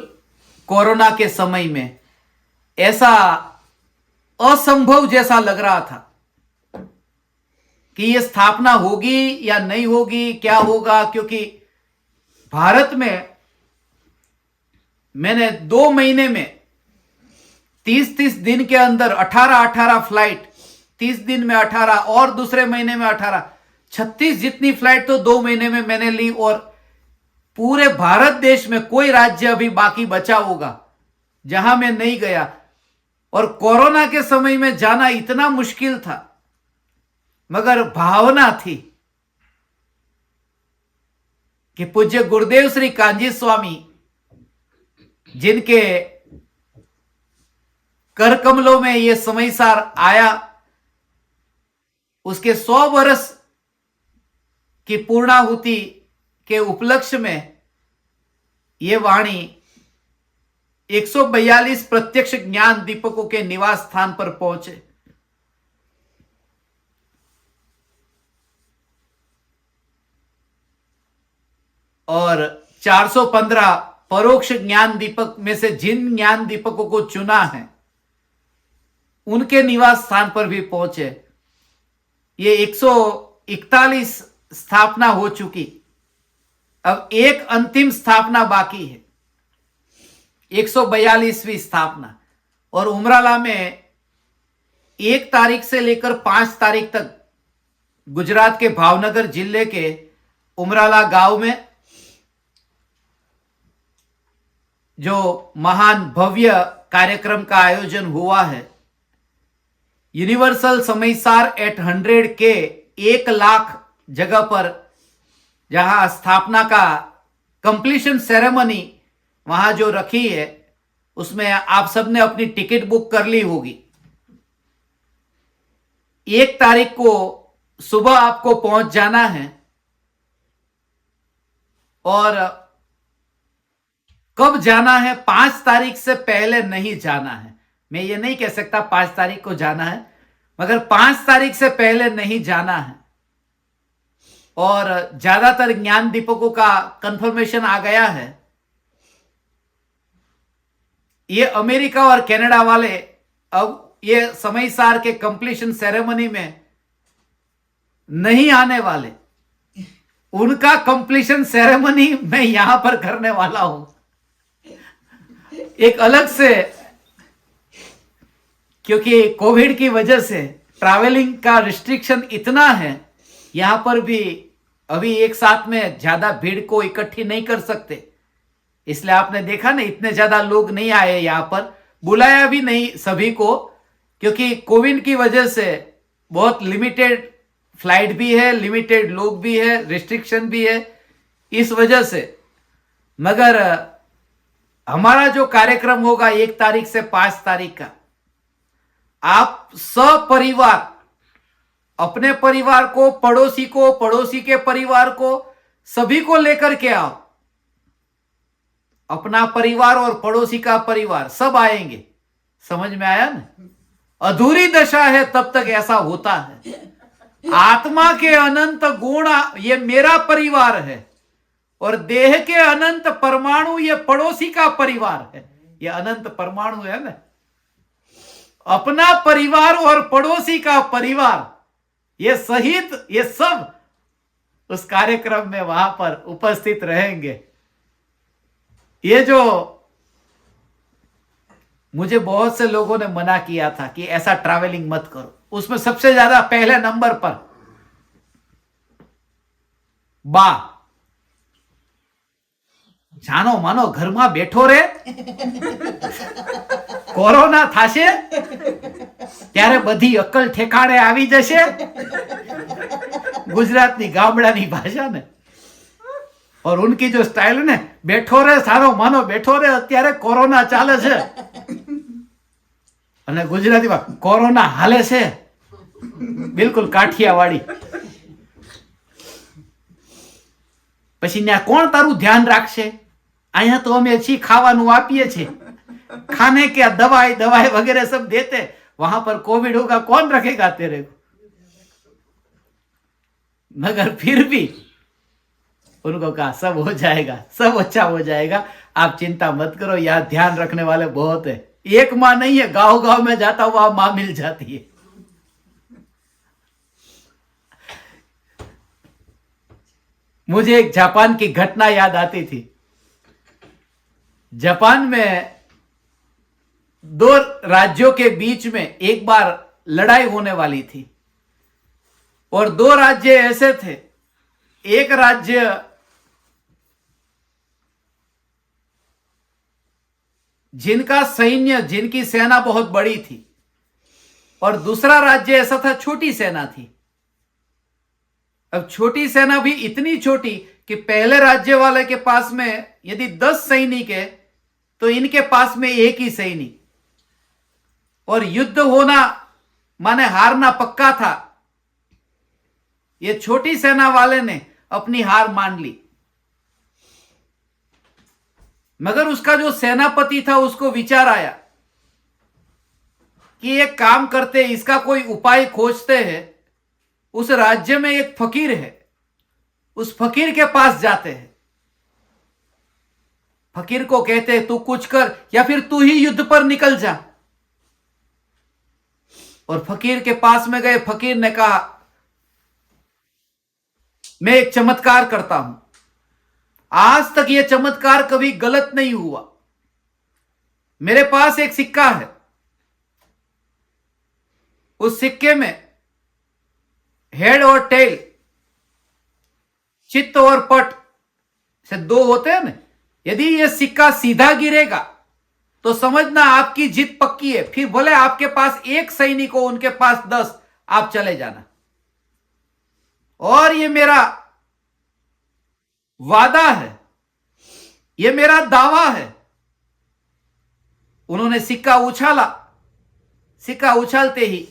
कोरोना के समय में ऐसा असंभव जैसा लग रहा था कि ये स्थापना होगी या नहीं होगी, क्या होगा, क्योंकि भारत में मैंने 2 महीने में 30-30 दिन के अंदर 18-18 फ्लाइट, 30 दिन में 18 और दूसरे महीने में 18, 36 जितनी फ्लाइट तो 2 महीने में मैंने ली। और पूरे भारत देश में कोई राज्य अभी बाकी बचा होगा जहां मैं नहीं गया। और कोरोना के समय में जाना इतना मुश्किल था, मगर भावना थी कि पूज्य गुरुदेव श्री कांजी स्वामी, जिनके कर कमलों में यह समयसार आया, उसके 100 वर्ष की पूर्णाहुति के उपलक्ष्य में यह वाणी 142 प्रत्यक्ष ज्ञान दीपकों के निवास स्थान पर पहुंचे। और 415 परोक्ष ज्ञान दीपक में से जिन ज्ञान दीपकों को चुना है, उनके निवास स्थान पर भी पहुंचे। ये 141 स्थापना हो चुकी, अब एक अंतिम स्थापना बाकी है, 142वीं स्थापना। और उमराला में 1 तारीख से लेकर 5 तारीख तक गुजरात के भावनगर जिले के उमराला गांव में जो महान भव्य कार्यक्रम का आयोजन हुआ है, यूनिवर्सल समयसार एट 100 के 1 लाख जगह पर, जहां स्थापना का कंप्लीशन सेरेमनी वहां जो रखी है, उसमें आप सबने अपनी टिकट बुक कर ली होगी। 1 तारीख को सुबह आपको पहुंच जाना है। और कब जाना है? 5 तारीख से पहले नहीं जाना है। मैं ये नहीं कह सकता 5 तारीख को जाना है, मगर 5 तारीख से पहले नहीं जाना है। और ज्यादातर ज्ञान दीपकों का कंफर्मेशन आ गया है। ये अमेरिका और कनाडा वाले अब ये समयसार के कंप्लीशन सेरेमनी में नहीं आने वाले। उनका कंप्लीशन सेरेमनी मैं यहां पर करने वाला हूं, एक अलग से, क्योंकि कोविड की वजह से ट्रैवलिंग का रिस्ट्रिक्शन इतना है, यहां पर भी अभी एक साथ में ज्यादा भीड़ को इकट्ठी नहीं कर सकते। इसलिए आपने देखा ना, इतने ज्यादा लोग नहीं आए यहां पर, बुलाया भी नहीं सभी को, क्योंकि कोविड की वजह से बहुत लिमिटेड फ्लाइट भी है, लिमिटेड लोग भी है, रिस्ट्रिक्शन भी है, इस वजह से। मगर हमारा जो कार्यक्रम होगा 1 तारीख से 5 तारीख का, आप सपरिवार अपने परिवार को, पड़ोसी को, पड़ोसी के परिवार को, सभी को लेकर के आओ। अपना परिवार और पड़ोसी का परिवार सब आएंगे। समझ में आया ना? अधूरी दशा है तब तक ऐसा होता है। आत्मा के अनंत गुण ये मेरा परिवार है, और देह के अनंत परमाणु ये पड़ोसी का परिवार है। ये अनंत परमाणु है ना, अपना परिवार और पड़ोसी का परिवार, ये सहित ये सब उस कार्यक्रम में वहां पर उपस्थित रहेंगे। ये जो मुझे बहुत से लोगों ने मना किया था कि ऐसा ट्रैवलिंग मत करो, उसमें सबसे ज्यादा पहले नंबर पर बा, જાનો માનો ઘરમાં બેઠો રે, કોરોના થાશે ત્યારે બધી અક્કલ ઠેકાણે આવી જશે। गुजरातनी गामડાની ભાષા ને, और उनकी जो स्टाइल ने, બેઠો રે સારો માનો બેઠો રે, અત્યારે કોરોના ચાલે છે, અને ગુજરાતીમાં કોરોના હાલે છે, બિલકુલ કાઠિયાવાડી। પછી ત્યાં કોણ તારું ધ્યાન રાખશે? અહીંયા તો અમે છી ખાવાનું આપીએ છીએ, खाने क्या दवाई दवाई वगैरह सब देते, वहां पर कोविड होगा कौन रखेगा तेरे को? मगर फिर भी उनको कहा सब हो जाएगा, सब अच्छा हो जाएगा, आप चिंता मत करो, यहाँ ध्यान रखने वाले बहुत है। एक माँ नहीं है, गांव गांव में जाता हुआ माँ मिल जाती है। मुझे एक जापान की घटना याद आती थी। जापान में दो राज्यों के बीच में एक बार लड़ाई होने वाली थी और दो राज्य ऐसे थे। एक राज्य जिनका सैन्य, जिनकी सेना बहुत बड़ी थी, और दूसरा राज्य ऐसा था छोटी सेना थी। अब छोटी सेना भी इतनी छोटी कि पहले राज्य वाले के पास में यदि 10 सैनिक है तो इनके पास में एक ही सैनिक, और युद्ध होना माने हारना पक्का था। ये छोटी सेना वाले ने अपनी हार मान ली, मगर उसका जो सेनापति था उसको विचार आया कि एक काम करते, इसका कोई उपाय खोजते हैं। उस राज्य में एक फकीर है, उस फकीर के पास जाते हैं। फकीर को कहते हैं तू कुछ कर या फिर तू ही युद्ध पर निकल जा। और फकीर के पास में गए। फकीर ने कहा मैं एक चमत्कार करता हूं, आज तक यह चमत्कार कभी गलत नहीं हुआ। मेरे पास एक सिक्का है, उस सिक्के में हेड और टेल, चित्त और पट से दो होते हैं ना। यदि यह सिक्का सीधा गिरेगा तो समझना आपकी जीत पक्की है। फिर बोले आपके पास एक सैनिक हो, उनके पास 10, आप चले जाना। और ये मेरा वादा है, ये मेरा दावा है। उन्होंने सिक्का उछाला। सिक्का उछालते ही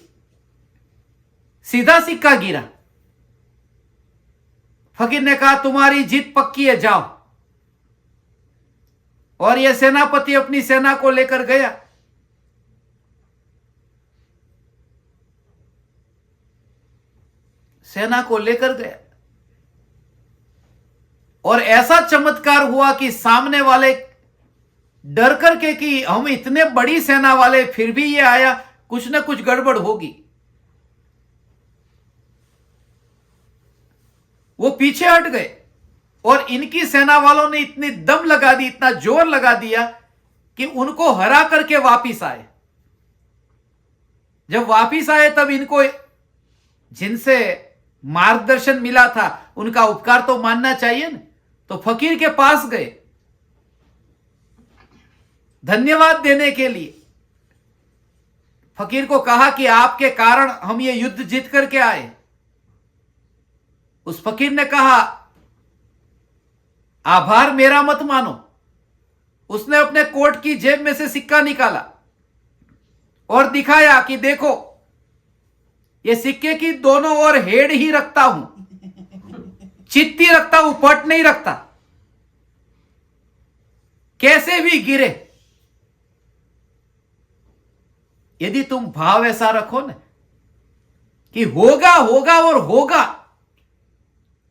सीधा सिक्का गिरा। फकीर ने कहा तुम्हारी जीत पक्की है, जाओ। और यह सेनापति अपनी सेना को लेकर गया। सेना को लेकर गया और ऐसा चमत्कार हुआ कि सामने वाले डर करके कि हम इतने बड़ी सेना वाले फिर भी ये आया, कुछ ना कुछ गड़बड़ होगी। वो पीछे हट गए और इनकी सेना वालों ने इतनी दम लगा दी, इतना जोर लगा दिया कि उनको हरा करके वापिस आए। जब वापिस आए तब इनको जिनसे मार्गदर्शन मिला था उनका उपकार तो मानना चाहिए ना। तो फकीर के पास गए धन्यवाद देने के लिए। फकीर को कहा कि आपके कारण हम ये युद्ध जीत करके आए। उस फकीर ने कहा आभार मेरा मत मानो। उसने अपने कोट की जेब में से सिक्का निकाला और दिखाया कि देखो ये सिक्के की दोनों ओर हेड ही रखता हूं, चित्ती रखता हूं, पट नहीं रखता। कैसे भी गिरे, यदि तुम भाव ऐसा रखो ना कि होगा होगा और होगा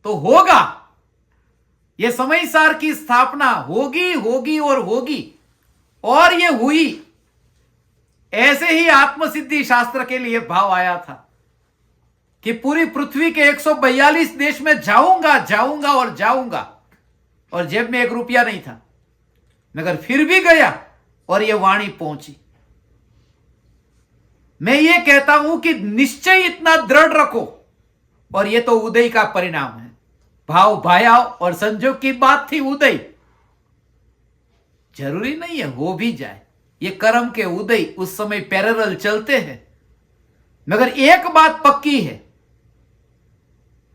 तो होगा। यह समय सार की स्थापना होगी होगी और होगी, और यह हुई। ऐसे ही आत्मसिद्धि शास्त्र के लिए भाव आया था कि पूरी पृथ्वी के 142 देश में जाऊंगा जाऊंगा और जाऊंगा, और जेब में 1 रुपया नहीं था, मगर फिर भी गया और यह वाणी पहुंची। मैं ये कहता हूं कि निश्चय इतना दृढ़ रखो, और यह तो उदय का परिणाम है। भाव भायाव और संजोग की बात थी, उदय जरूरी नहीं है हो भी जाए। ये कर्म के उदय उस समय पैरेलल चलते हैं, मगर एक बात पक्की है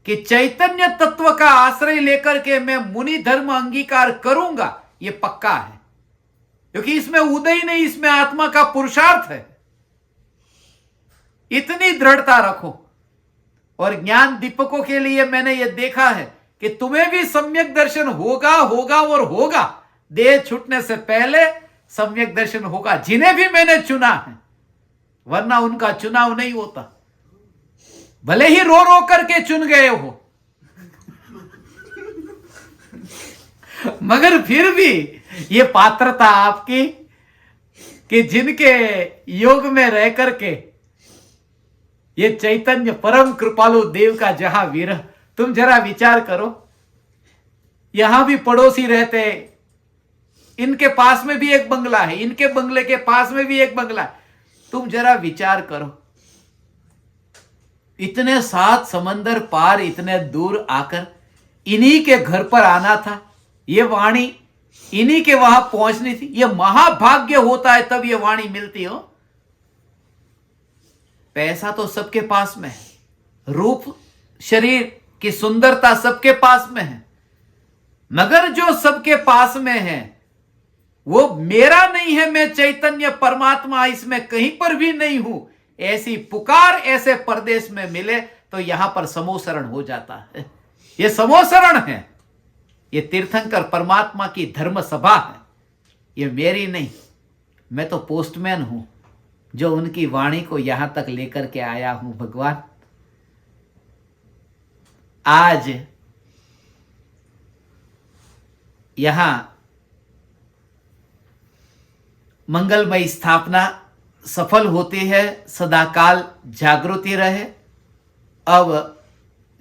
कि चैतन्य तत्व का आश्रय लेकर के मैं मुनि धर्म अंगीकार करूंगा, यह पक्का है। क्योंकि इसमें उदय नहीं, इसमें आत्मा का पुरुषार्थ है। इतनी दृढ़ता रखो। और ज्ञान दीपकों के लिए मैंने यह देखा है कि तुम्हें भी सम्यक दर्शन होगा होगा और होगा। देह छूटने से पहले सम्यक दर्शन होगा, जिन्हें भी मैंने चुना है, वरना उनका चुनाव नहीं होता। भले ही रो रो करके चुन गए हो, मगर फिर भी ये पात्रता आपकी कि जिनके योग में रह करके ये चैतन्य परम कृपालु देव का जहां विरह, तुम जरा विचार करो। यहां भी पड़ोसी रहते, इनके पास में भी एक बंगला है, इनके बंगले के पास में भी एक बंगला है। तुम जरा विचार करो, इतने 7 समंदर पार इतने दूर आकर इन्हीं के घर पर आना था, ये वाणी इन्हीं के वहां पहुंचनी थी। ये महाभाग्य होता है तब ये वाणी मिलती हो। पैसा तो सबके पास में है, रूप शरीर की सुंदरता सबके पास में है, मगर जो सबके पास में है वो मेरा नहीं है, मैं चैतन्य परमात्मा इसमें कहीं पर भी नहीं हूं, ऐसी पुकार ऐसे प्रदेश में मिले तो यहां पर समोसरण हो जाता है। ये समोसरण है, ये तीर्थंकर परमात्मा की धर्म सभा है, ये मेरी नहीं। मैं तो पोस्टमैन हूं जो उनकी वाणी को यहां तक लेकर के आया हूं। भगवान आज यहां मंगलमय स्थापना सफल होती है, सदाकाल जागृति रहे। अब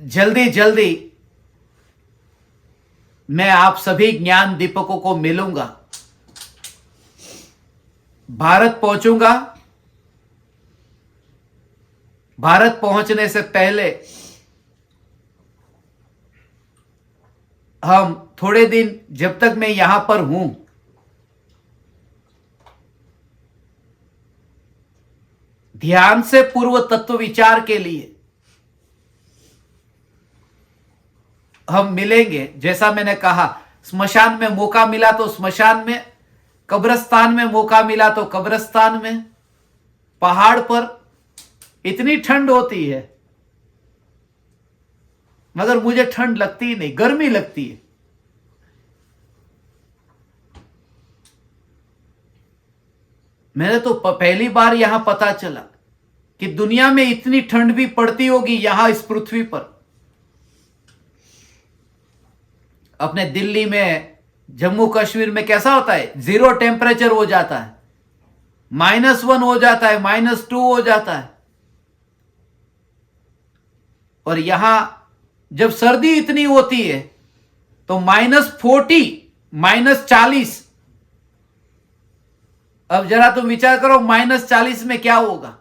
जल्दी जल्दी मैं आप सभी ज्ञान दीपकों को मिलूंगा, भारत पहुंचूंगा। भारत पहुंचने से पहले हम थोड़े दिन, जब तक मैं यहां पर हूं, ध्यान से पूर्व तत्व विचार के लिए हम मिलेंगे। जैसा मैंने कहा, स्मशान में मौका मिला तो स्मशान में, कब्रिस्तान में मौका मिला तो कब्रिस्तान में। पहाड़ पर इतनी ठंड होती है मगर मुझे ठंड लगती ही नहीं, गर्मी लगती है। मैंने तो पहली बार यहां पता चला कि दुनिया में इतनी ठंड भी पड़ती होगी यहां इस पृथ्वी पर। अपने दिल्ली में, जम्मू कश्मीर में कैसा होता है, 0 टेम्परेचर हो जाता है, -1 हो जाता है, -2 हो जाता है। और यहां जब सर्दी इतनी होती है तो -40, -40। अब जरा तुम विचार करो -40 में क्या होगा।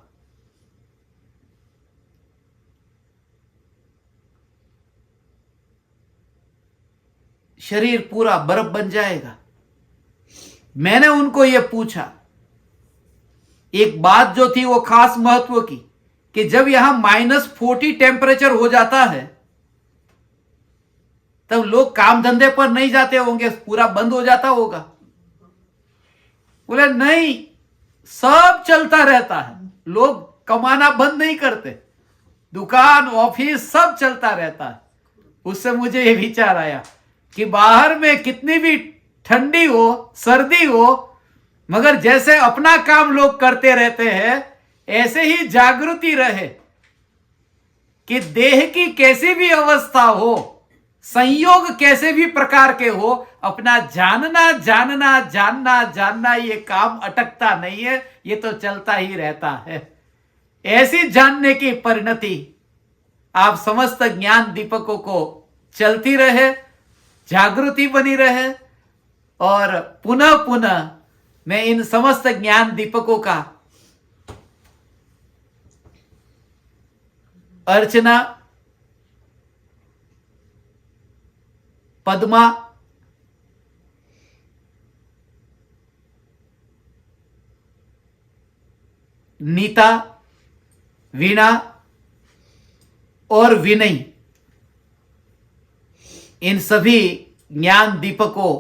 शरीर पूरा बर्फ बन जाएगा। मैंने उनको यह पूछा, एक बात जो थी वो खास महत्व की, कि जब यहां -40 टेम्परेचर हो जाता है तब लोग काम धंधे पर नहीं जाते होंगे, पूरा बंद हो जाता होगा। बोले नहीं, सब चलता रहता है, लोग कमाना बंद नहीं करते, दुकान ऑफिस सब चलता रहता है। उससे मुझे यह विचार आया कि बाहर में कितनी भी ठंडी हो, सर्दी हो, मगर जैसे अपना काम लोग करते रहते हैं ऐसे ही जागृति रहे कि देह की कैसी भी अवस्था हो, संयोग कैसे भी प्रकार के हो, अपना जानना जानना जानना जानना, ये काम अटकता नहीं है, ये तो चलता ही रहता है। ऐसी जानने की परिणति आप समस्त ज्ञान दीपकों को चलती रहे, जागृति बनी रहे। और पुनः पुनः मैं इन समस्त ज्ञान दीपकों का अर्चना, पद्मा, नीता, वीणा और विनय, इन सभी ज्ञान दीपकों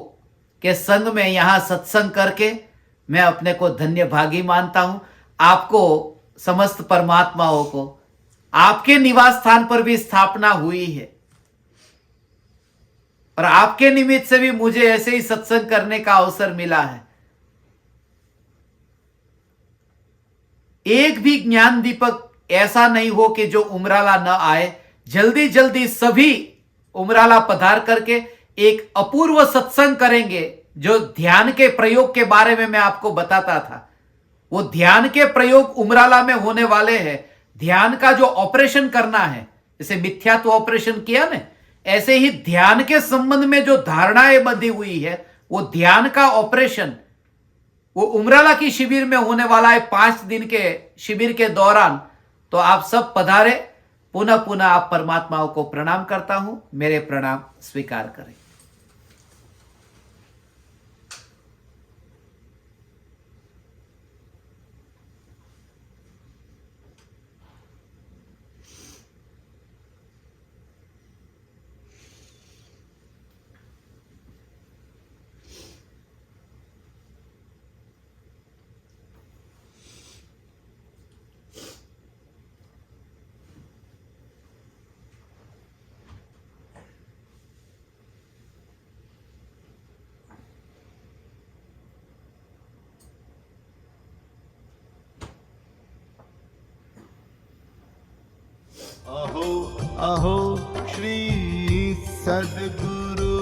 के संग में यहां सत्संग करके मैं अपने को धन्य भागी मानता हूं। आपको, समस्त परमात्माओं को, आपके निवास स्थान पर भी स्थापना हुई है और आपके निमित्त से भी मुझे ऐसे ही सत्संग करने का अवसर मिला है। एक भी ज्ञान दीपक ऐसा नहीं हो कि जो उमराला न आए। जल्दी जल्दी सभी उमराला पधार करके एक अपूर्व सत्संग करेंगे। जो ध्यान के प्रयोग के बारे में मैं आपको बताता था, वो ध्यान के प्रयोग उमराला में होने वाले हैं। ध्यान का जो ऑपरेशन करना है, जैसे मिथ्यात्व ऑपरेशन किया ना, ऐसे ही ध्यान के संबंध में जो धारणाएं बंधी हुई है वो ध्यान का ऑपरेशन वो उमराला की शिविर में होने वाला है 5 दिन के शिविर के दौरान। तो आप सब पधारे। पुनः पुनः आप परमात्माओं को प्रणाम करता हूं, मेरे प्रणाम स्वीकार करें। अहो अहो श्री सद्गुरु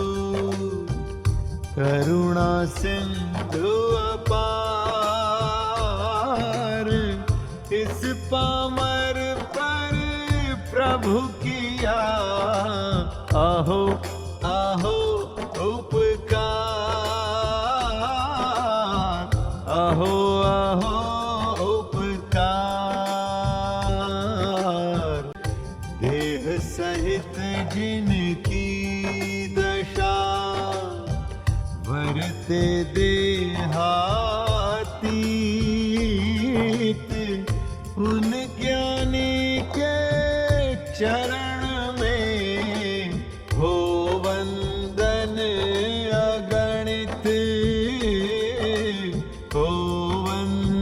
करुणा सिंधु अपार, इस पामर पर प्रभु किया अहो अहो उपकार, अहो अहो उपकार। देह सहित जिनकी दशा वरते देहातीत, उन ज्ञानी के चरण में हो वंदन अगणित, हो वंदन